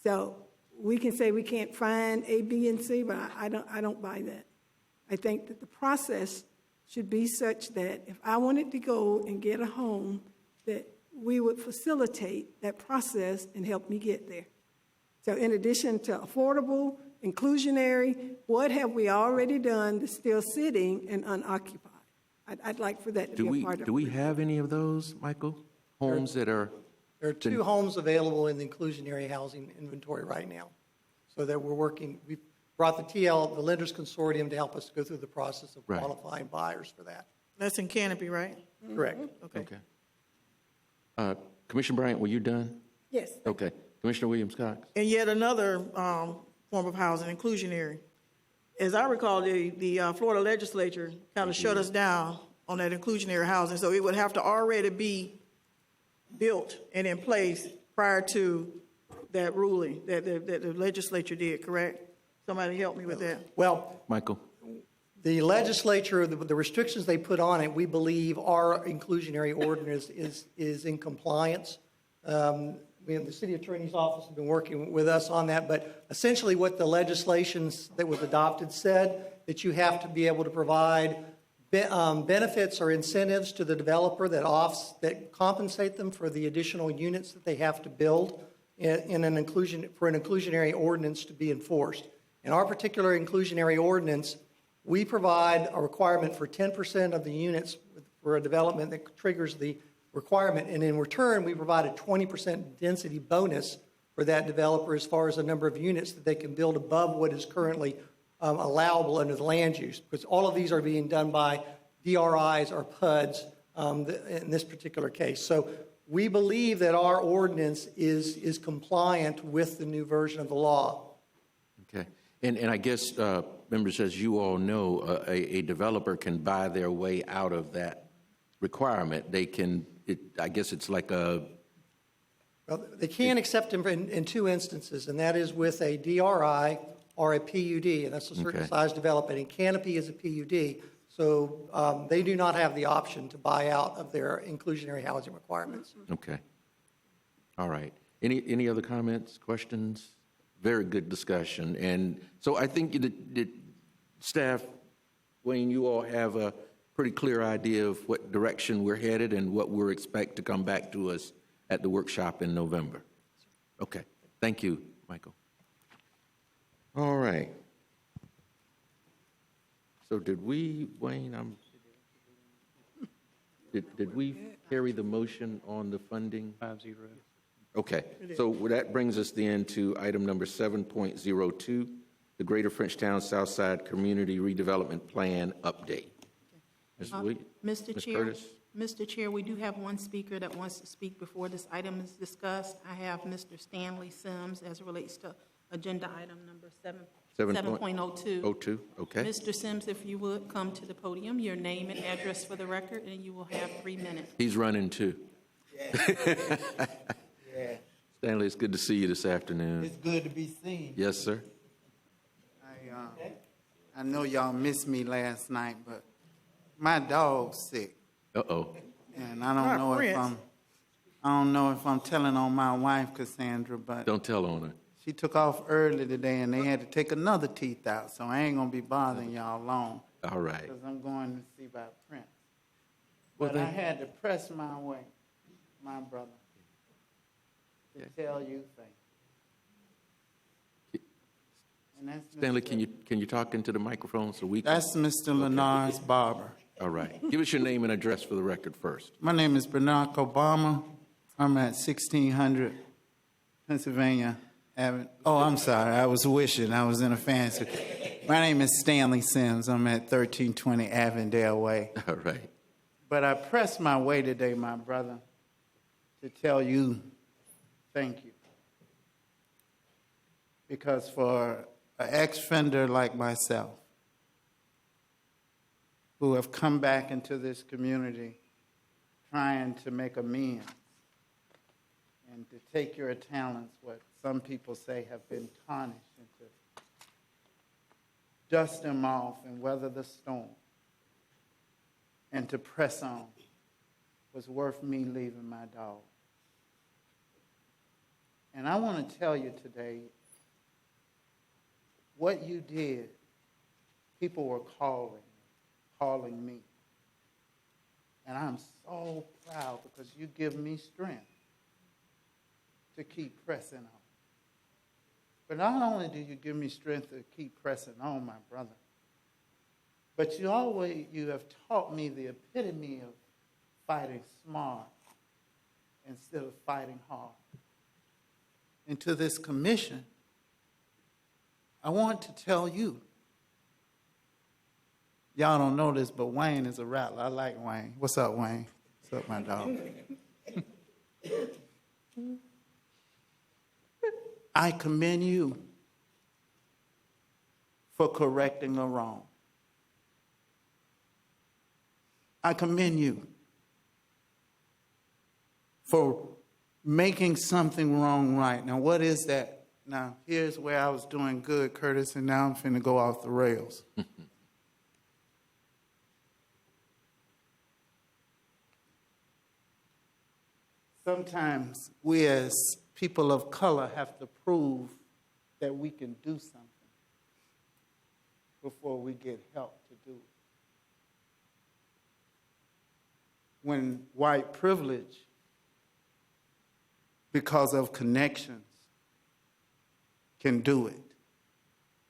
So we can say we can't find A, B, and C, but I don't buy that. I think that the process should be such that if I wanted to go and get a home, that we would facilitate that process and help me get there. So in addition to affordable, inclusionary, what have we already done that's still sitting and unoccupied? I'd like for that to be a part of it. Do we have any of those, Michael? Homes that are... There are 2 homes available in the inclusionary housing inventory right now. So that we're working, we brought the Lenders Consortium to help us go through the process of Right. qualifying buyers for that. That's in Canopy, right? Correct. Okay. Commissioner Bryant, were you done? Yes. Okay. Commissioner Williams-Cox? And yet another form of housing, inclusionary. As I recall, the Florida legislature kind of shut us down on that inclusionary housing, so it would have to already be built and in place prior to that ruling that the legislature did, correct? Somebody help me with that. Well, Michael? the legislature, the restrictions they put on it, we believe our inclusionary ordinance is in compliance. The city attorney's office has been working with us on that, but essentially what the legislation that was adopted said, that you have to be able to provide benefits or incentives to the developer that compensate them for the additional units that they have to build in an inclusionary ordinance to be enforced. In our particular inclusionary ordinance, we provide a requirement for 10% of the units for a development that triggers the requirement, and in return, we provide a 20% density bonus for that developer as far as the number of units that they can build above what is currently allowable under the land use, because all of these are being done by DRIs or PUDs in this particular case. So we believe that our ordinance is compliant with the new version of the law. Okay. And I guess, members, as you all know, a developer can buy their way out of that requirement. They can, I guess it's like a... Well, they can accept them in 2 instances, and that is with a DRI or a PUD, and that's a certain size development. And Canopy is a PUD, so they do not have the option to buy out of their inclusionary housing requirements. Okay. All right. Any other comments, questions? Very good discussion. And so I think that staff, Wayne, you all have a pretty clear idea of what direction we're headed and what we're expect to come back to us at the workshop in November. Okay. Thank you, Michael. All right. So did we, Wayne, did we carry the motion on the funding? 5-0. Okay, so that brings us then to item number 7.02, the Greater Frenchtown Southside Community Redevelopment Plan Update. Mr. Chair, we do have one speaker that wants to speak before this item is discussed. I have Mr. Stanley Sims as it relates to agenda item number 7.02. 02, okay. Mr. Sims, if you would come to the podium, your name and address for the record, and you will have 3 minutes. He's running too. Stanley, it's good to see you this afternoon. It's good to be seen. Yes, sir. I know y'all missed me last night, but my dog's sick. Uh-oh. And I don't know if I'm telling on my wife, Cassandra, but Don't tell on her. she took off early today and they had to take another teeth out, so I ain't gonna be bothering y'all long. All right. Because I'm going to see about Prince. Well, But I then- had to press my way, my brother, to tell you things. And that's Stanley, Mr. can you talk into the microphone so we can? That's Mr. Lenard's barber. All right. Give us your name and address for the record first. My name is Barack Obama. I'm at 1600 Pennsylvania Avenue. Oh, I'm sorry. I was wishing. I was in a fancy. My name is Stanley Sims. I'm at 1320 Avondale Way. All right. But I pressed my way today, my brother, to tell you thank you. Because for an ex-offender like myself, who have come back into this community trying to make amends and to take your talents, what some people say have been tarnished, and to dust them off and weather the storm, and to press on was worth me leaving my dog. And I want to tell you today, what you did, people were calling me. And I'm so proud because you give me strength to keep pressing on. But not only do you give me strength to keep pressing on, my brother, but you have taught me the epitome of fighting smart instead of fighting hard. And to this commission, I want to tell you, y'all don't know this, but Wayne is a rattler. I like Wayne. What's up, Wayne? What's up, my dog? I commend you for correcting a wrong. I commend you for making something wrong right. Now, what is that? Now, here's where I was doing good, Curtis, and now I'm finna go off the rails. Sometimes we as people of color have to prove that we can do something before we get help to do it. When white privilege, because of connections, can do it.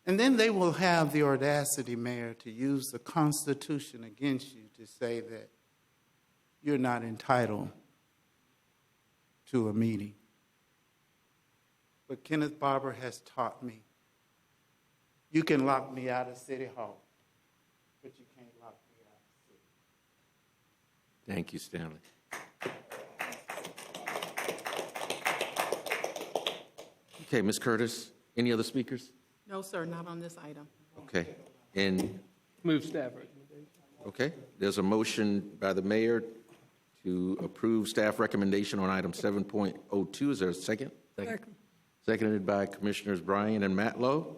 And then they will have the audacity, Mayor, to use the Constitution against you to say that you're not entitled to a meeting. But Kenneth Barber has taught me, you can lock me out of City Hall, but you can't lock me out of City. Thank you, Stanley. Okay, Ms. Curtis, any other speakers? No, sir, not on this item. Okay, and, Move staff recommendation. okay, there's a motion by the mayor to approve staff recommendation on item 7.02. Is there a second? Second. Seconded by Commissioners Bryan and Matlow.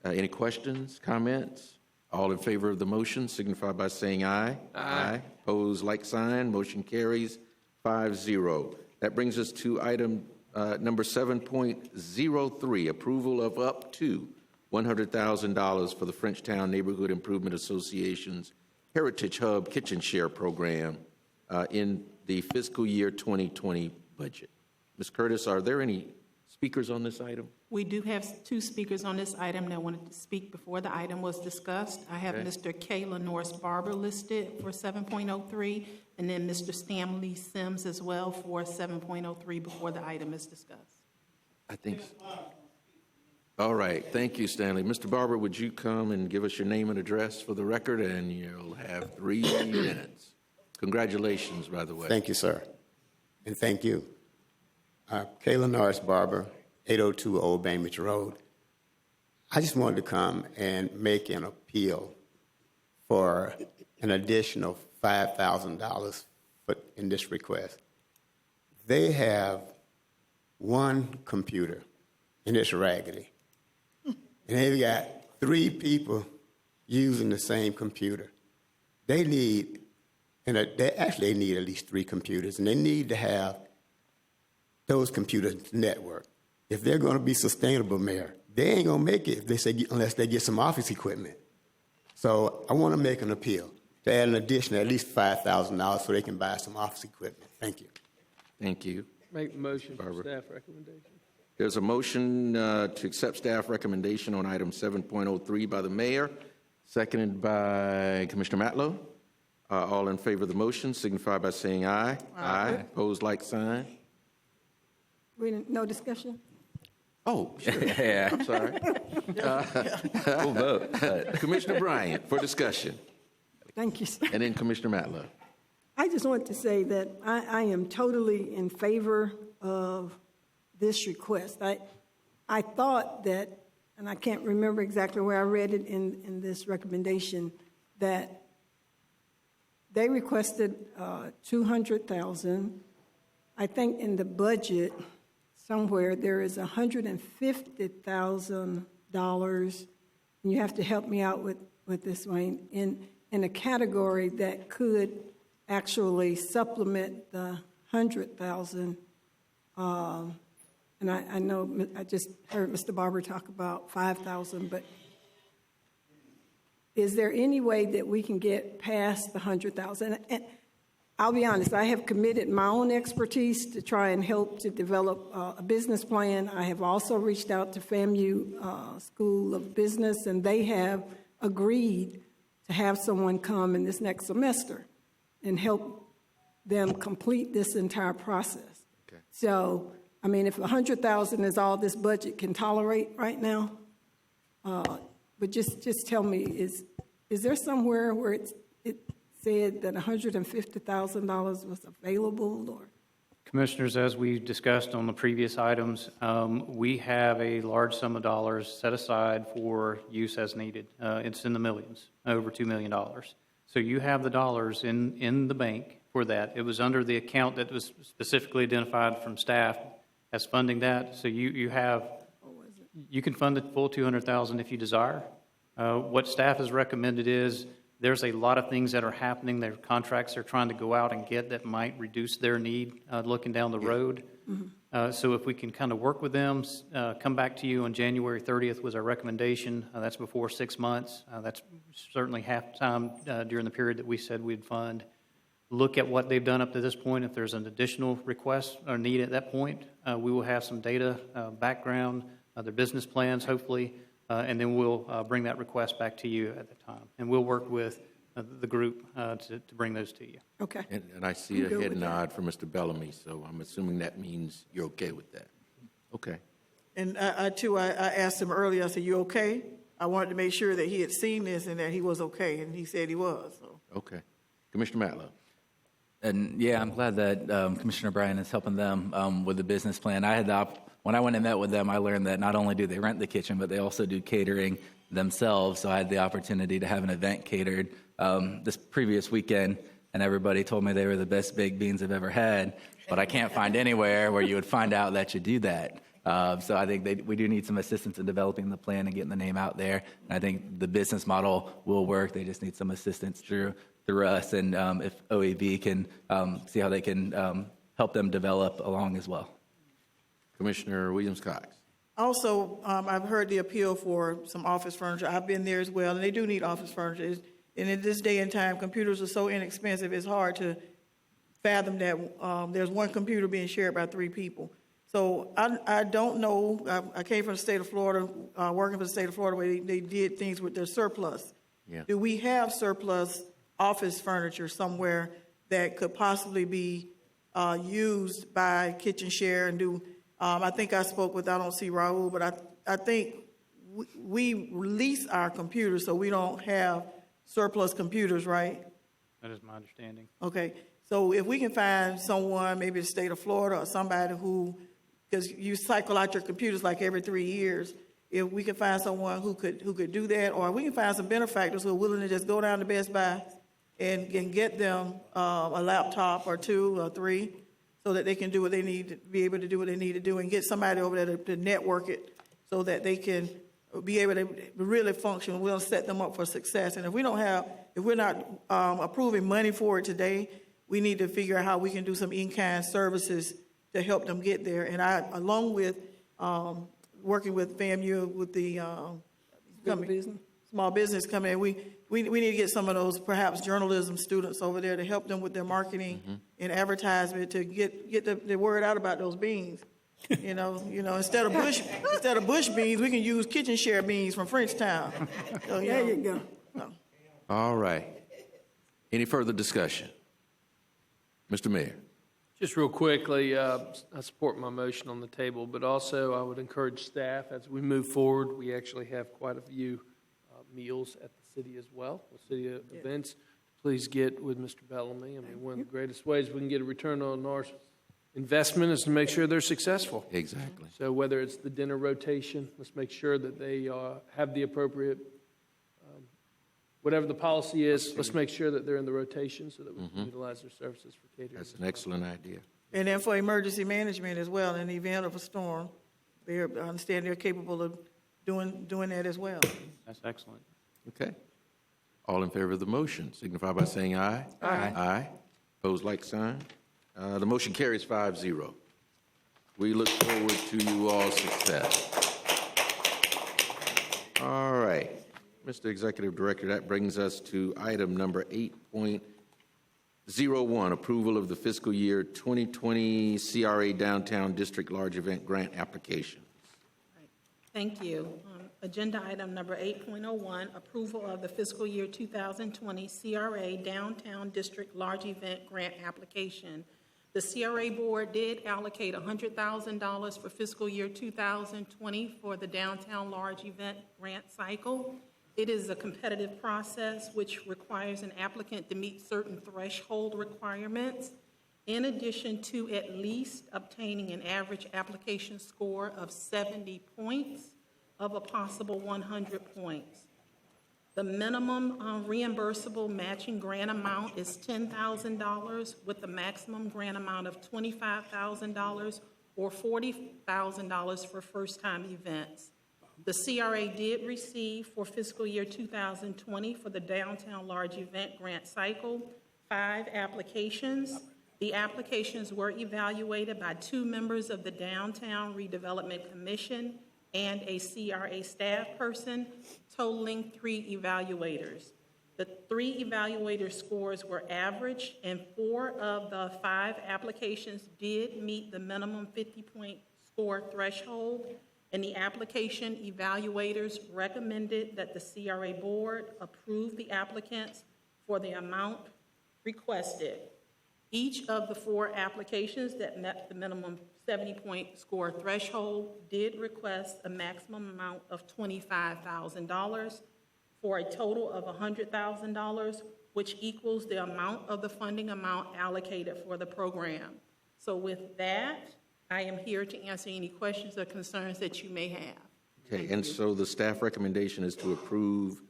Any questions, comments? All in favor of the motion signify by saying aye. Aye. Opposed, like sign. Motion carries 5-0. That brings us to item number 7.03, approval of up to $100,000 for the Frenchtown Neighborhood Improvement Association's Heritage Hub Kitchen Share Program in the fiscal year 2020 budget. Ms. Curtis, are there any speakers on this item? We do have two speakers on this item that wanted to speak before the item was discussed. I have Mr. Kayla Norris Barber listed for 7.03, and then Mr. Stanley Sims as well for 7.03 before the item is discussed. I think. All right. Thank you, Stanley. Mr. Barber, would you come and give us your name and address for the record, and you'll have 3 minutes. Congratulations, by the way. Thank you, sir. And thank you. Kayla Norris Barber, 802 Old Bainbridge Road. I just wanted to come and make an appeal for an additional $5,000 in this request. They have one computer, and it's raggedy. And they've got 3 people using the same computer. They need, they need at least 3 computers, and they need to have those computers networked. If they're going to be sustainable, Mayor, they ain't going to make it unless they get some office equipment. So I want to make an appeal to add an additional at least $5,000 so they can buy some office equipment. Thank you. Thank you. Make the motion for Barbara. staff recommendation. There's a motion to accept staff recommendation on item 7.03 by the mayor, seconded by Commissioner Matlow. All in favor of the motion signify by saying aye. Aye. Opposed, like sign. No discussion? Oh, sure. Yeah. I'm sorry. We'll vote. Commissioner Bryant for discussion, Thank you, sir. and then Commissioner Matlow. I just want to say that I am totally in favor of this request. I thought that, and I can't remember exactly where I read it in this recommendation, that they requested $200,000. I think in the budget somewhere there is $150,000, and you have to help me out with this, Wayne, in a category that could actually supplement the 100,000. And I know I just heard Mr. Barber talk about 5,000, but is there any way that we can get past the 100,000? And I'll be honest, I have committed my own expertise to try and help to develop a business plan. I have also reached out to FAMU School of Business, and they have agreed to have someone come in this next semester and help them complete this entire process. Okay. So, I mean, if 100,000 is all this budget can tolerate right now, but just tell me, is there somewhere where it said that $150,000 was available, or? Commissioners, as we discussed on the previous items, we have a large sum of dollars set aside for use as needed. It's in the millions, over $2 million. So you have the dollars in the bank for that. It was under the account that was specifically identified from staff as funding that. So you can fund the full $200,000 if you desire. What staff has recommended is there's a lot of things that are happening. There are contracts they're trying to go out and get that might reduce their need looking down the road. So if we can kind of work with them, come back to you on January 30th was our recommendation. That's before 6 months. That's certainly half time during the period that we said we'd fund. Look at what they've done up to this point. If there's an additional request or need at that point, we will have some data, background, their business plans, hopefully, and then we'll bring that request back to you at the time. And we'll work with the group to bring those to you. Okay. And I see a head nod from Mr. Bellamy, so I'm assuming that means you're okay with that. Okay. And I asked him earlier, I said, you okay? I wanted to make sure that he had seen this and that he was okay, and he said he was. So. Okay. Commissioner Matlow. And yeah, I'm glad that Commissioner Bryan is helping them with the business plan. When I went and met with them, I learned that not only do they rent the kitchen, but they also do catering themselves. So I had the opportunity to have an event catered this previous weekend, and everybody told me they were the best baked beans I've ever had. But I can't find anywhere where you would find out that you do that. So I think we do need some assistance in developing the plan and getting the name out there. And I think the business model will work. They just need some assistance through us, and if OAB can see how they can help them develop along as well. Commissioner Williams-Cox. Also, I've heard the appeal for some office furniture. I've been there as well, and they do need office furniture. And in this day and time, computers are so inexpensive, it's hard to fathom that there's one computer being shared by 3 people. So I don't know. I came from the state of Florida, working for the state of Florida, where they did things with their surplus. Yeah. Do we have surplus office furniture somewhere that could possibly be used by Kitchen Share and do? I think I spoke with, I don't see Raul, but I think we lease our computers, so we don't have surplus computers, right? That is my understanding. Okay, so if we can find someone, maybe the state of Florida or somebody who, because you cycle out your computers like every 3 years, if we can find someone who could do that, or we can find some benefactors who are willing to just go down to Best Buy and get them a laptop or 2 or 3, so that they can do what they need to be able to do what they need to do, and get somebody over there to network it so that they can be able to really function. We'll set them up for success. And if we're not approving money for it today, we need to figure out how we can do some in-kind services to help them get there. And I, along with working with FAMU, with the small business coming in, we need to get some of those perhaps journalism students over there to help them with their marketing and advertisement to get the word out about those beans. You know, instead of bush beans, we can use Kitchen Share beans from Frenchtown. So, There you go. All right. Any further discussion? Mr. Mayor. Just real quickly, I support my motion on the table, but also I would encourage staff as we move forward. We actually have quite a few meals at the city as well, with city events. Please get with Mr. Bellamy. I mean, one of the greatest ways we can get a return on our investment is to make sure they're successful. Exactly. So whether it's the dinner rotation, let's make sure that they have the appropriate, whatever the policy is, let's make sure that they're in the rotation so that we can utilize their services for catering. That's an excellent idea. And then for emergency management as well, in the event of a storm, I understand they're capable of doing that as well. That's excellent. Okay. All in favor of the motion signify by saying aye. Aye. Aye. Opposed, like sign. The motion carries 5-0. We look forward to you all's success. All right, Mr. Executive Director, that brings us to item number 8.01, approval of the fiscal year 2020 CRA Downtown District Large Event Grant Application. Thank you. Agenda item number 8.01, approval of the fiscal year 2020 CRA Downtown District Large Event Grant Application. The CRA Board did allocate $100,000 for fiscal year 2020 for the Downtown Large Event Grant Cycle. It is a competitive process which requires an applicant to meet certain threshold requirements, in addition to at least obtaining an average application score of 70 points of a possible 100 points. The minimum reimbursable matching grant amount is $10,000 with the maximum grant amount of $25,000 or $40,000 for first-time events. The CRA did receive for fiscal year 2020 for the Downtown Large Event Grant Cycle 5 applications. The applications were evaluated by 2 members of the Downtown Redevelopment Commission and a CRA staff person, totaling 3 evaluators. The 3 evaluator scores were average, and 4 of the 5 applications did meet the minimum 50-point score threshold, and the application evaluators recommended that the CRA Board approve the applicants for the amount requested. Each of the 4 applications that met the minimum 70-point score threshold did request a maximum amount of $25,000 for a total of $100,000, which equals the amount of the funding amount allocated for the program. So with that, I am here to answer any questions or concerns that you may have. Okay, and so the staff recommendation is to approve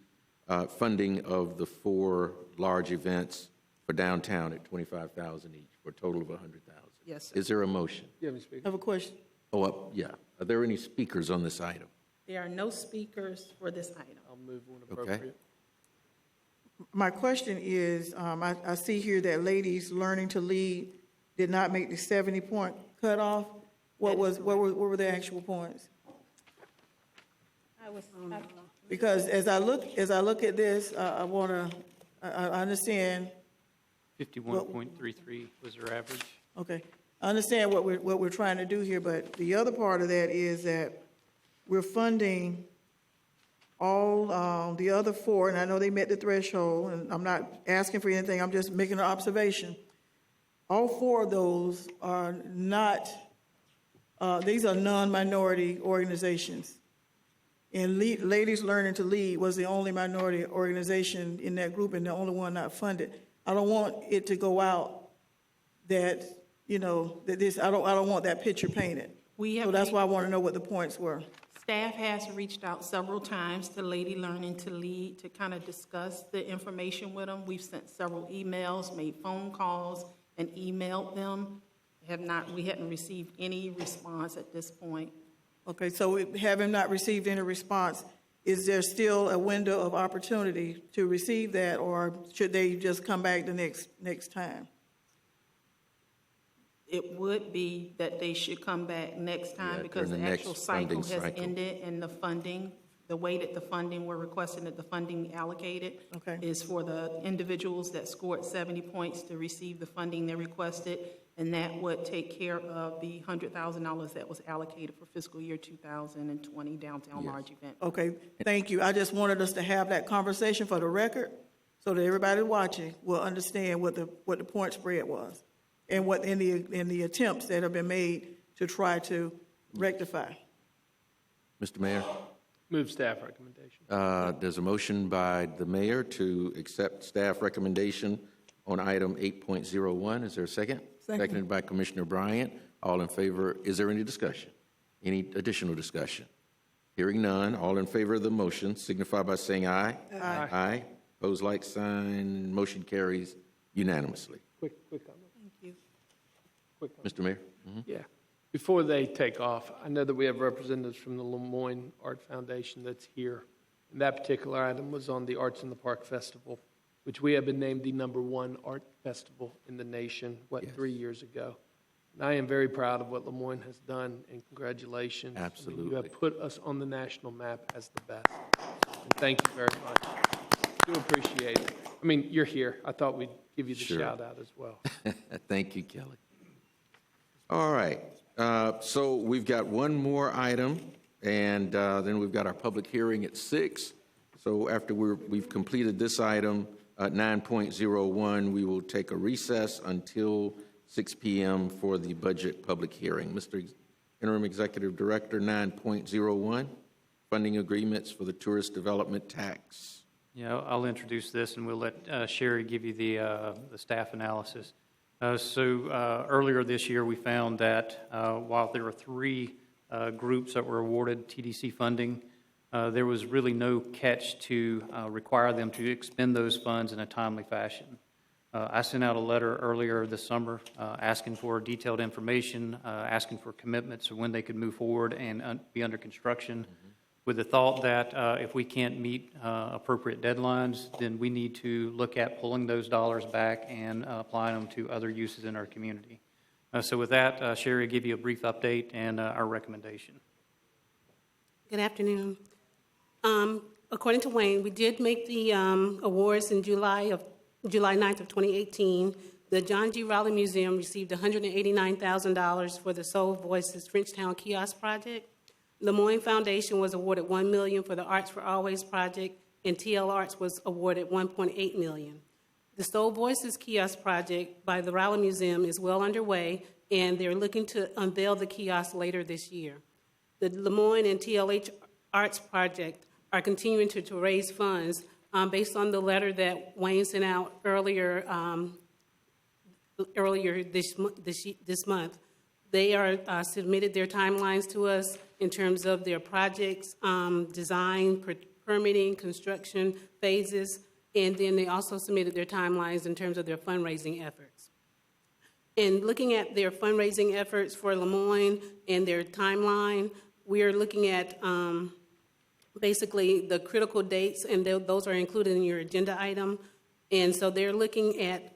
funding of the 4 large events for downtown at $25,000 each, for a total of $100,000. Yes, sir. Is there a motion? You have any speakers? I have a question. Oh, yeah. Are there any speakers on this item? There are no speakers for this item. I'll move when Okay. appropriate. My question is, I see here that Ladies Learning to Lead did not make the 70-point cutoff. What were the actual points? Because as I look at this, I understand. 51.33 was their average. Okay, I understand what we're trying to do here, but the other part of that is that we're funding all the other 4, and I know they met the threshold, and I'm not asking for anything, I'm just making an observation. All 4 of those are not, these are non-minority organizations. And Ladies Learning to Lead was the only minority organization in that group and the only one not funded. I don't want it to go out that, that this, I don't want that picture painted. So that's why I want to know what the points were. Staff has reached out several times to Lady Learning to Lead to kind of discuss the information with them. We've sent several emails, made phone calls, and emailed them. We hadn't received any response at this point. Okay, so having not received any response, is there still a window of opportunity to receive that, or should they just come back the next time? It would be that they should come back next time because the actual cycle has ended, and the way that the funding we're requesting that the funding allocated is for the individuals that scored 70 points to receive the funding they requested, and that would take care of the $100,000 that was allocated for fiscal year 2020 downtown large event. Okay, thank you. I just wanted us to have that conversation for the record so that everybody watching will understand what the point spread was and what in the attempts that have been made to try to rectify. Mr. Mayor? Move staff recommendation. There's a motion by the mayor to accept staff recommendation on item 8.01. Is there a second? Seconded by Commissioner Bryant. All in favor. Is there any discussion? Any additional discussion? Hearing none. All in favor of the motion signify by saying aye. Aye. Aye. Opposed, like sign. Motion carries unanimously. Quick comment. Thank you. Quick comment. Mr. Mayor? Yeah. Before they take off, I know that we have representatives from the Lemoyne Art Foundation that's here. And that particular item was on the Arts in the Park Festival. which we have been named the #1 art festival in the nation, 3 years ago. And I am very proud of what Lemoyne has done, and congratulations. Absolutely. I mean, you have put us on the national map as the best. And thank you very much. Do appreciate it. I mean, you're here. I thought we'd give you the Sure. shout out as well. Thank you, Kelly. All right. So we've got one more item, and then we've got our public hearing at 6. So after we've completed this item, 9.01, we will take a recess until 6 p.m. for the budget public hearing. Mr. Interim Executive Director, 9.01, funding agreements for the tourist development tax. Yeah, I'll introduce this, and we'll let Sherry give you the staff analysis. Earlier this year, we found that while there were 3 groups that were awarded TDC funding, there was really no catch to require them to expend those funds in a timely fashion. I sent out a letter earlier this summer asking for detailed information, asking for commitments of when they could move forward and be under construction, with the thought that if we can't meet appropriate deadlines, then we need to look at pulling those dollars back and applying them to other uses in our community. So with that, Sherry will give you a brief update and our recommendation. Good afternoon. According to Wayne, we did make the awards in July 9th of 2018. The John G. Raleigh Museum received $189,000 for the Soul Voices Frenchtown Kiosk Project. Lemoyne Foundation was awarded $1 million for the Arts for Always project, and TL Arts was awarded $1.8 million. The Soul Voices Kiosk Project by the Raleigh Museum is well underway, and they're looking to unveil the kiosk later this year. The Lemoyne and TLH Arts Project are continuing to raise funds based on the letter that Wayne sent out earlier this month. They are submitted their timelines to us in terms of their projects, design, permitting, construction phases, and then they also submitted their timelines in terms of their fundraising efforts. In looking at their fundraising efforts for Lemoyne and their timeline, we are looking at basically the critical dates, and those are included in your agenda item. And so they're looking at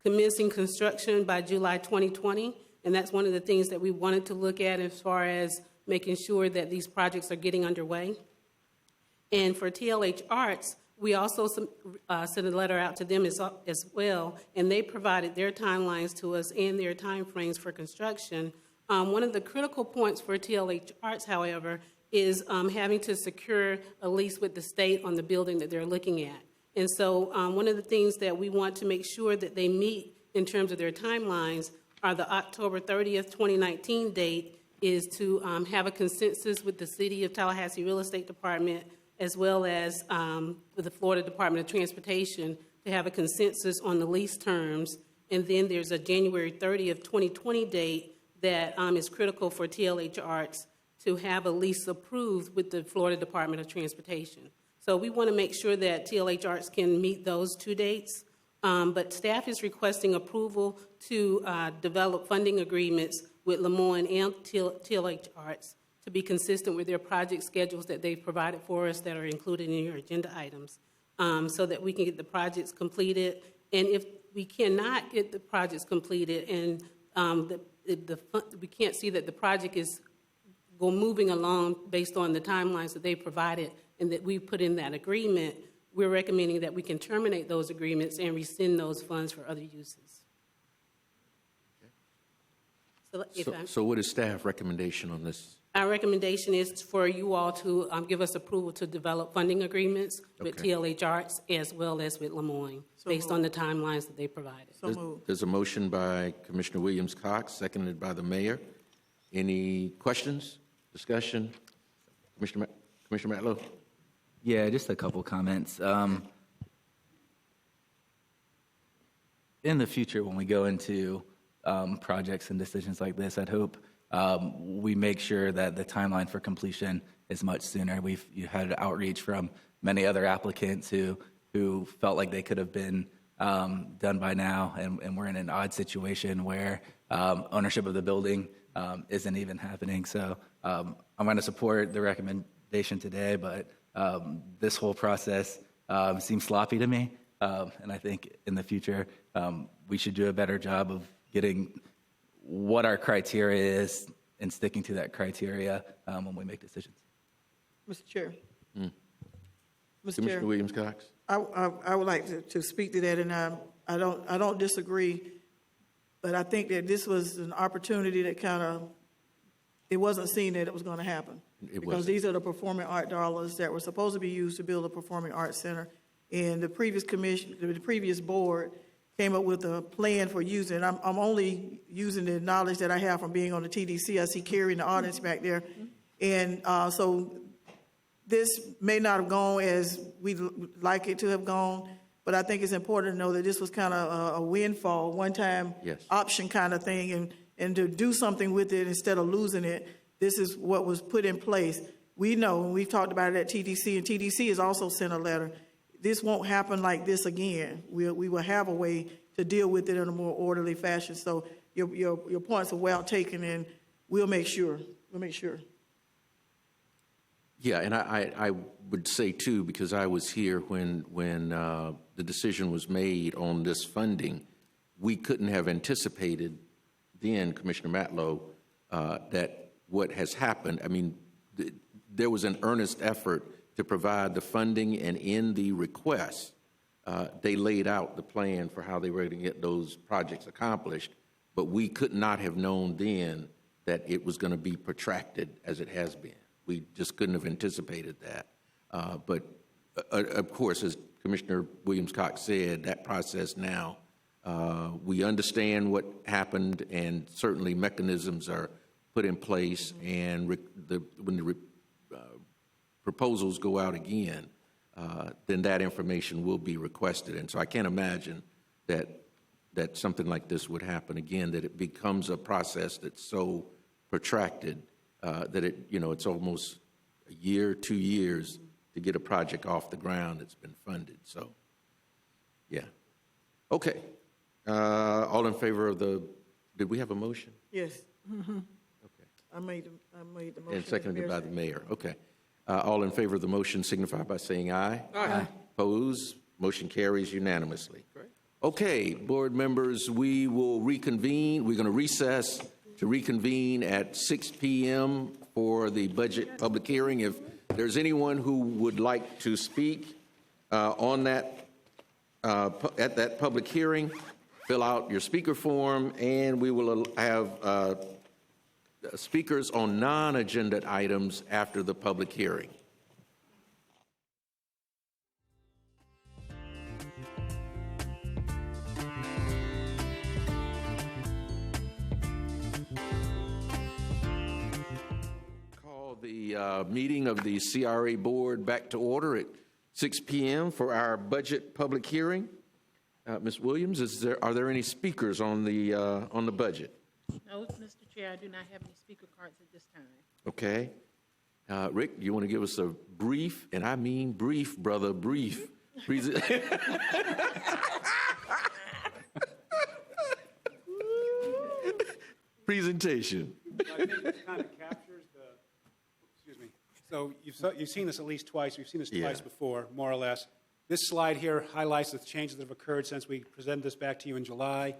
commencing construction by July 2020, and that's one of the things that we wanted to look at as far as making sure that these projects are getting underway. And for TLH Arts, we also sent a letter out to them as well, and they provided their timelines to us and their timeframes for construction. One of the critical points for TLH Arts, however, is having to secure a lease with the state on the building that they're looking at. And so one of the things that we want to make sure that they meet in terms of their timelines are the October 30th, 2019 date is to have a consensus with the City of Tallahassee Real Estate Department as well as with the Florida Department of Transportation to have a consensus on the lease terms. And then there's a January 30th, 2020 date that is critical for TLH Arts to have a lease approved with the Florida Department of Transportation. So we want to make sure that TLH Arts can meet those 2 dates. But staff is requesting approval to develop funding agreements with Lemoyne and TLH Arts to be consistent with their project schedules that they've provided for us that are included in your agenda items, so that we can get the projects completed. And if we cannot get the projects completed and we can't see that the project is moving along based on the timelines that they provided and that we put in that agreement, we're recommending that we can terminate those agreements and rescind those funds for other uses. So what is staff recommendation on this? Our recommendation is for you all to give us approval to develop funding agreements with TLH Arts as well as with Lemoyne, based on the timelines that they provided. There's a motion by Commissioner Williams-Cox, seconded by the mayor. Any questions, discussion? Commissioner Matlow? Yeah, just a couple comments. In the future, when we go into projects and decisions like this, I'd hope we make sure that the timeline for completion is much sooner. You had outreach from many other applicants who felt like they could have been done by now, and we're in an odd situation where ownership of the building isn't even happening. So I'm going to support the recommendation today, but this whole process seems sloppy to me. And I think in the future, we should do a better job of getting what our criteria is and sticking to that criteria when we make decisions. Mr. Chair. Mr. Commissioner Chair, Williams-Cox? I would like to speak to that, and I don't disagree, but I think that this was an opportunity that kind of, it wasn't seen that it was going to happen. Because these are the performing art dollars that were supposed to be used to build a performing arts center. And the previous commission, the previous board came up with a plan for using it. I'm only using the knowledge that I have from being on the TDC. I see Carrie in the audience back there. And so this may not have gone as we'd like it to have gone, but I think it's important to know that this was kind of a windfall, one-time option kind of thing, and to do something with it instead of losing it. This is what was put in place. We know, and we've talked about it at TDC, and TDC has also sent a letter. This won't happen like this again. We will have a way to deal with it in a more orderly fashion. So your points are well taken, and we'll make sure. We'll make sure. Yeah, and I would say, too, because I was here when the decision was made on this funding, we couldn't have anticipated then, Commissioner Matlow, that what has happened, I mean, there was an earnest effort to provide the funding, and in the request, they laid out the plan for how they were going to get those projects accomplished, but we could not have known then that it was going to be protracted as it has been. We just couldn't have anticipated that. But of course, as Commissioner Williams-Cox said, that process now, we understand what happened, and certainly mechanisms are put in place, and when the proposals go out again, then that information will be requested. And so I can't imagine that something like this would happen again, that it becomes a process that's so protracted that it's almost a year, 2 years to get a project off the ground that's been funded. So, yeah. Okay. All in favor of did we have a motion? Yes. Okay. I made the motion. And seconded by the mayor. Okay. All in favor of the motion signify by saying aye. Aye. Opposed? Motion carries unanimously. Great. Okay, board members, we will reconvene. We're going to recess to reconvene at 6 p.m. for the budget public hearing. If there's anyone who would like to speak on that at that public hearing, fill out your speaker form, and we will have speakers on non-agenda items after the public hearing. Call the meeting of the CRA board back to order at 6 p.m. for our budget public hearing. Ms. Williams, are there any speakers on the budget? No, Mr. Chair, I do not have any speaker cards at this time. Okay. Rick, you want to give us a brief, and I mean brief, brother, brief presentation? I think it kind of captures excuse me. So you've seen this at least twice. We've seen this twice before, more or less. This slide here highlights the changes that have occurred since we presented this back to you in July,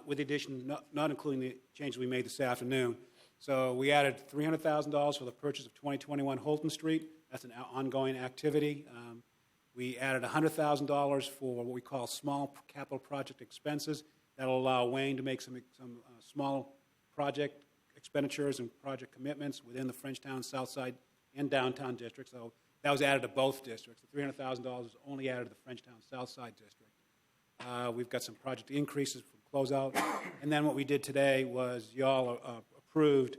with the addition, not including the changes we made this afternoon. So we added $300,000 for the purchase of 2021 Holton Street. That's an ongoing activity. We added $100,000 for what we call small capital project expenses. That'll allow Wayne to make some small project expenditures and project commitments within the Frenchtown, Southside, and downtown districts. So that was added to both districts. The $300,000 was only added to the Frenchtown, Southside district. We've got some project increases from closeout. And then what we did today was y'all approved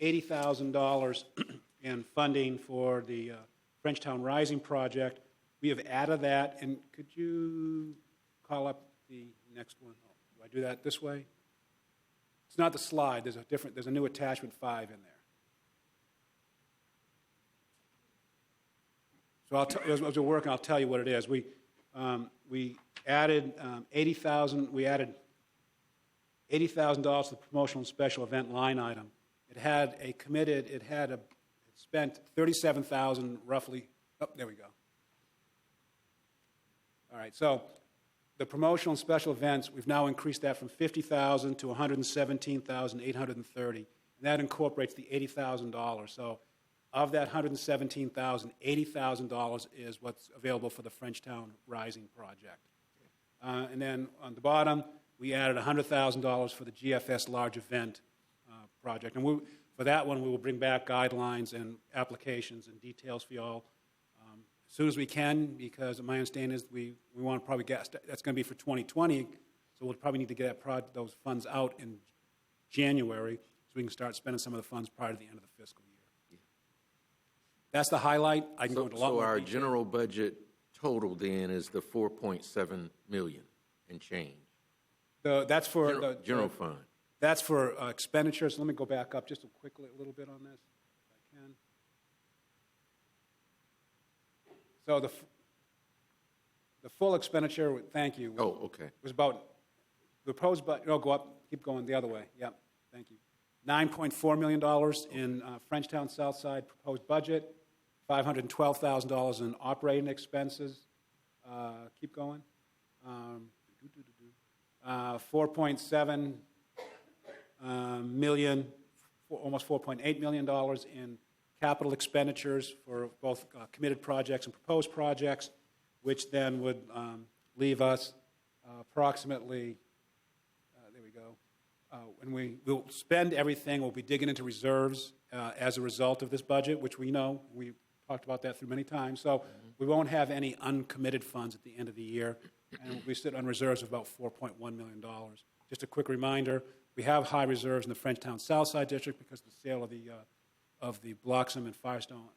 $80,000 in funding for the Frenchtown Rising project. We have added that, and could you call up the next one? Do I do that this way? It's not the slide. There's a new attachment 5 in there. So as we're working, I'll tell you what it is. We added $80,000. We added $80,000 to the promotional and special event line item. It had it spent $37,000 roughly. Oh, there we go. All right, so the promotional and special events, we've now increased that from $50,000 to $117,830, and that incorporates the $80,000. So of that $117,000, $80,000 is what's available for the Frenchtown Rising project. And then on the bottom, we added $100,000 for the GFS large event project. And for that one, we will bring back guidelines and applications and details for y'all as soon as we can, because my understanding is we want to probably get, that's going to be for 2020, so we'll probably need to get those funds out in January so we can start spending some of the funds prior to the end of the fiscal year. That's the highlight. I can go into a lot more So our detail. general budget total then is the 4.7 million and change. That's for General fund. That's for expenditures. Let me go back up just quickly a little bit on this, if I can. So the full expenditure, thank you. Oh, okay. Was about, the proposed budget, no, go up, keep going the other way. Yep, thank you. $9.4 million in Frenchtown Southside proposed budget, $512,000 in operating expenses. Keep going. 4.7 million, almost $4.8 million in capital expenditures for both committed projects and proposed projects, which then would leave us approximately, there we go, and we'll spend everything, we'll be digging into reserves as a result of this budget, which we know, we talked about that through many times, so we won't have any uncommitted funds at the end of the year, and we'll be sitting on reserves of about $4.1 million. Just a quick reminder, we have high reserves in the Frenchtown Southside District because of the sale of the Bloxham and Firestone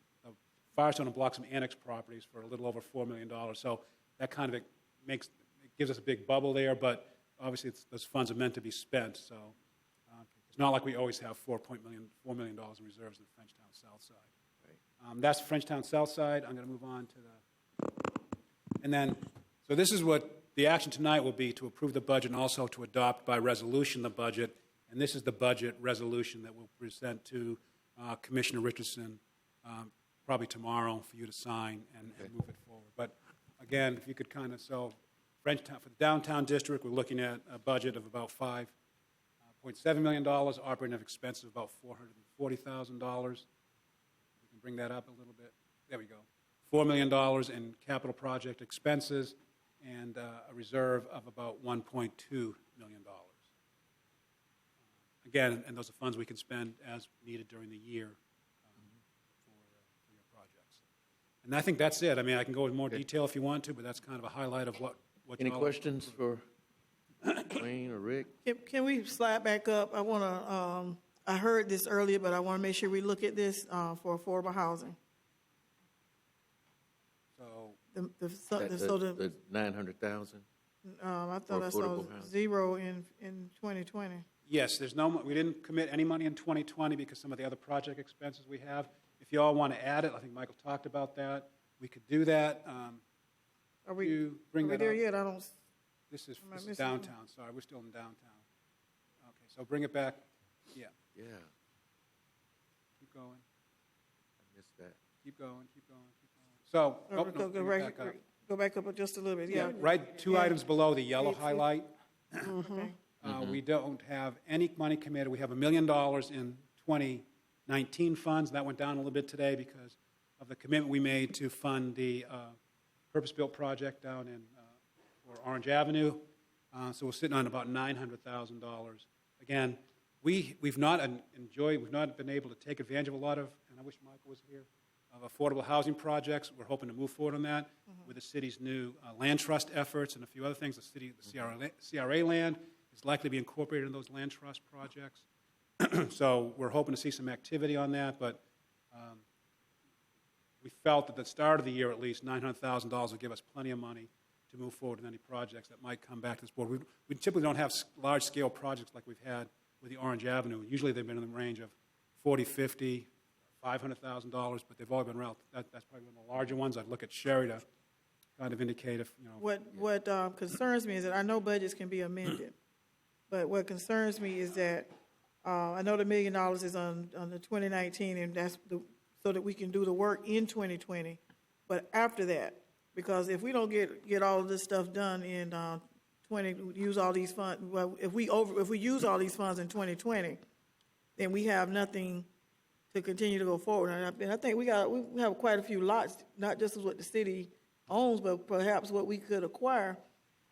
and Bloxham Annex properties for a little over $4 million. So that kind of gives us a big bubble there, but obviously those funds are meant to be spent. So it's not like we always have $4 million in reserves in the Frenchtown Southside. Right. That's Frenchtown Southside. I'm going to move on to and then, so this is what the action tonight will be, to approve the budget and also to adopt by resolution the budget. And this is the budget resolution that we'll present to Commissioner Richardson probably tomorrow for you to sign and move it forward. But again, if you could kind of, so Frenchtown, for the downtown district, we're looking at a budget of about $5.7 million, operating expenses of about $440,000. We can bring that up a little bit. There we go. $4 million in capital project expenses and a reserve of about $1.2 million. Again, and those are funds we can spend as needed during the year for your projects. And I think that's it. I mean, I can go in more detail if you want to, but that's kind of a highlight of what Any questions for Wayne or Rick? Can we slide back up? I want to, I heard this earlier, but I want to make sure we look at this for affordable housing. So The 900,000? I thought I saw affordable housing. zero in 2020. yes, there's we didn't commit any money in 2020 because some of the other project expenses we have. If you all want to add it, I think Michael talked about that. We could do that. Are we, you bring are we that there up? yet? I don't. This is Am I missing downtown. Sorry, we're still in downtown. Okay, so bring it back. Yeah, Yeah, keep going. I missed that. Keep going, keep going, keep going. So, Go bring it back up. Go back up just a little bit. Yeah. Right, two items below the yellow 850. highlight. Okay. We don't have any money committed. We have $1 million in 2019 funds. That went down a little bit today because of the commitment we made to fund the purpose-built project down in or Orange Avenue. So we're sitting on about $900,000. Again, we've not been able to take advantage of a lot of, and I wish Michael was here, of affordable housing projects. We're hoping to move forward on that with the city's new land trust efforts and a few other things. The CRA land is likely to be incorporated in those land trust projects. So we're hoping to see some activity on that, but we felt at the start of the year at least $900,000 would give us plenty of money to move forward in any projects that might come back to this board. We typically don't have large-scale projects like we've had with the Orange Avenue. Usually they've been in the range of $40, $50, $500,000, but they've all been around. That's probably one of the larger ones. I'd look at Sherry to kind of indicate if, you know. What concerns me is that I know budgets can be amended, but what concerns me is that I know the $1 million is on the 2019, and that's so that we can do the work in 2020. But after that, because if we don't get all of this stuff done in use all these funds, well, if we use all these funds in 2020, then we have nothing to continue to go forward. And I think we have quite a few lots, not just what the city owns, but perhaps what we could acquire,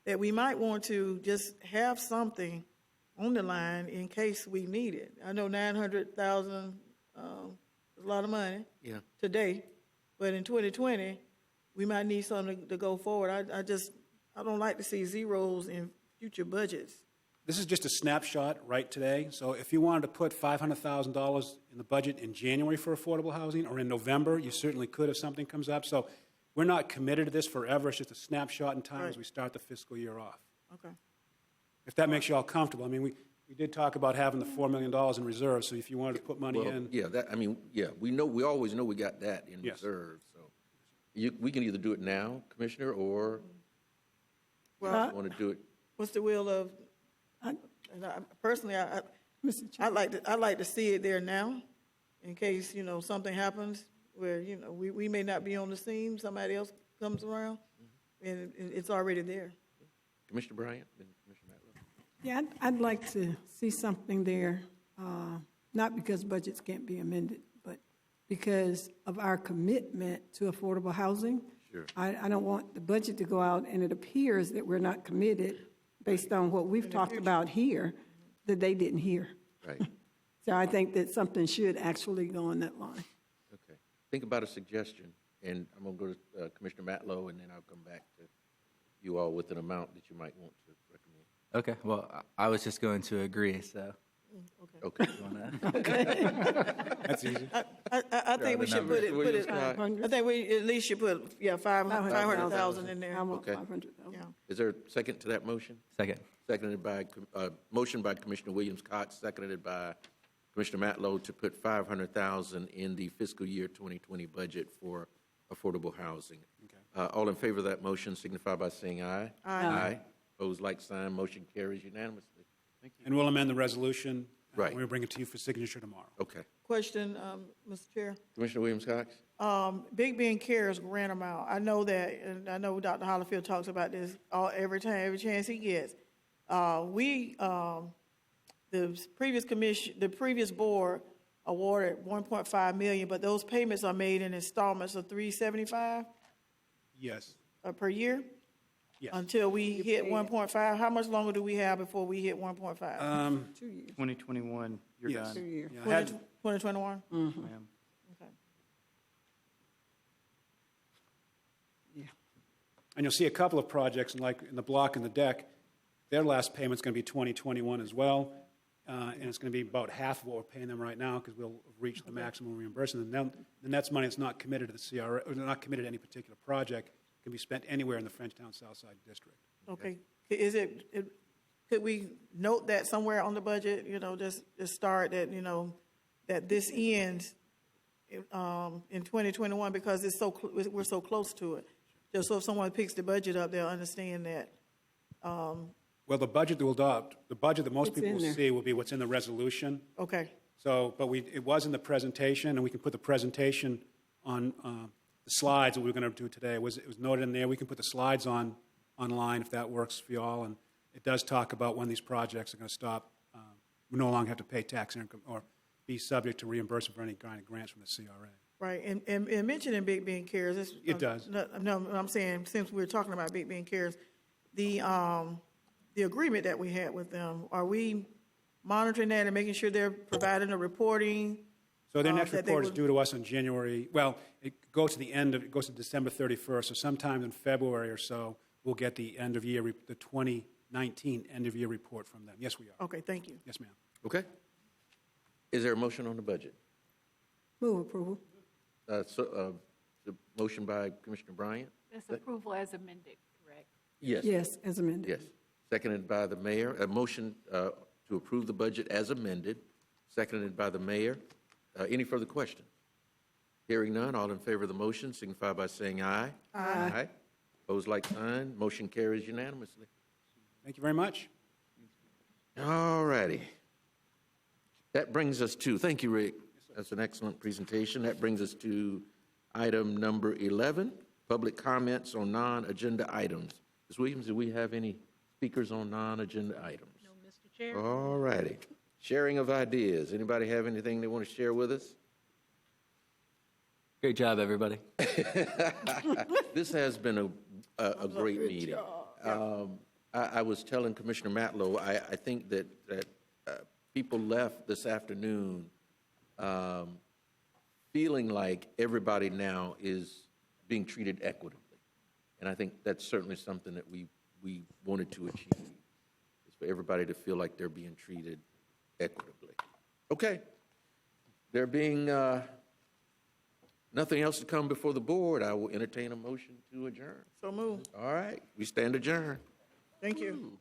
that we might want to just have something on the line in case we need it. I know 900,000 is a lot of money today, but in 2020, we might need something to go forward. I don't like to see zeros in future budgets. This is just a snapshot right today. So if you wanted to put $500,000 in the budget in January for affordable housing or in November, you certainly could if something comes up. So we're not committed to this forever. It's just a snapshot in time as we start the fiscal year off. Okay. If that makes you all comfortable. I mean, we did talk about having the $4 million in reserve, so if you wanted to put money in. We always know we got that in reserve. So we can either do it now, Commissioner, or want to do it. What's the will of? Personally, I'd like to see it there now, in case something happens where we may not be on the scene, somebody else comes around, and it's already there. Commissioner Bryant and Commissioner Matlow. Yeah, I'd like to see something there, not because budgets can't be amended, but because of our commitment to affordable housing. Sure. I don't want the budget to go out and it appears that we're not committed based on what we've talked about here that they didn't hear. Right. So I think that something should actually go on that line. Okay. Think about a suggestion, and I'm going to go to Commissioner Matlow, and then I'll come back to you all with an amount that you might want to recommend. Okay, well, I was just going to agree, so. Okay. That's easy. I think we should put it. I think we at least should put 500,000 in there. I want Okay. 500,000. Yeah. Is there a second to that motion? Second. Seconded by, motion by Commissioner Williams-Cox, seconded by Commissioner Matlow to put $500,000 in the fiscal year 2020 budget for affordable housing. All in favor of that motion signify by saying aye. Aye. Opposed, like sign. Motion carries unanimously. Thank you. And we'll amend the resolution. Right. We'll bring it to you for signature tomorrow. Okay. Question, Mr. Chair. Commissioner Williams-Cox? Big Ben Cares grant amount. I know that, and I know Dr. Hollifield talks about this every chance he gets. The previous board awarded $1.5 million, but those payments are made in installments of $375 Yes. per year. Yes. Until we hit 1.5. How much longer do we have before we hit 1.5? 2 years. 2021, you're Yes. done. 2 years. Yeah, I had- 2021? Ma'am. Okay. And you'll see a couple of projects, like in the block and the deck, their last payment's going to be 2021 as well, and it's going to be about half of what we're paying them right now because we'll reach the maximum reimbursement. And then that's money that's not committed to the CRA, or not committed to any particular project. It can be spent anywhere in the Frenchtown Southside District. Okay. Could we note that somewhere on the budget, just start that, that this ends in 2021 because we're so close to it? Just so if someone picks the budget up, they'll understand that. Well, the budget that we'll adopt, the budget that most It's people in will there. see will be what's in the resolution. Okay. So, but it was in the presentation, and we can put the presentation on the slides that we were going to do today. It was noted in there. We can put the slides online if that works for you all. And it does talk about when these projects are going to stop. We no longer have to pay tax income or be subject to reimbursement for any kind of grants from the CRA. Right. And mentioning Big Ben Cares. It does. No, I'm saying since we're talking about Big Ben Cares, the agreement that we had with them, are we monitoring that and making sure they're providing the reporting? So their next that they report is would- due to us on January, well, it goes to December 31st, so sometime in February or so, we'll get the end of year, the 2019 end of year report from them. Yes, we are. Okay, thank you. Yes, ma'am. Okay. Is there a motion on the budget? Move approval. The motion by Commissioner Bryant? That's approval as amended, correct? Yes. Yes, as amended. Yes. Seconded by the mayor. A motion to approve the budget as amended, seconded by the mayor. Any further questions? Hearing none, all in favor of the motion signify by saying aye. Aye. Opposed, like sign. Motion carries unanimously. Thank you very much. All righty. That brings us to, thank you, Rick. That's an excellent presentation. That brings us to item number 11, public comments on non-agenda items. Ms. Williams, do we have any speakers on non-agenda items? No, Mr. Chair. All righty. Sharing of ideas. Anybody have anything they want to share with us? Great job, everybody. This has been a great meeting. I was telling Commissioner Matlow, I think that people left this afternoon feeling like everybody now is being treated equitably. And I think that's certainly something that we wanted to achieve, is for everybody to feel like they're being treated equitably. Okay. There being nothing else to come before the board, I will entertain a motion to adjourn. So moved. All right, we stand adjourned. Thank you.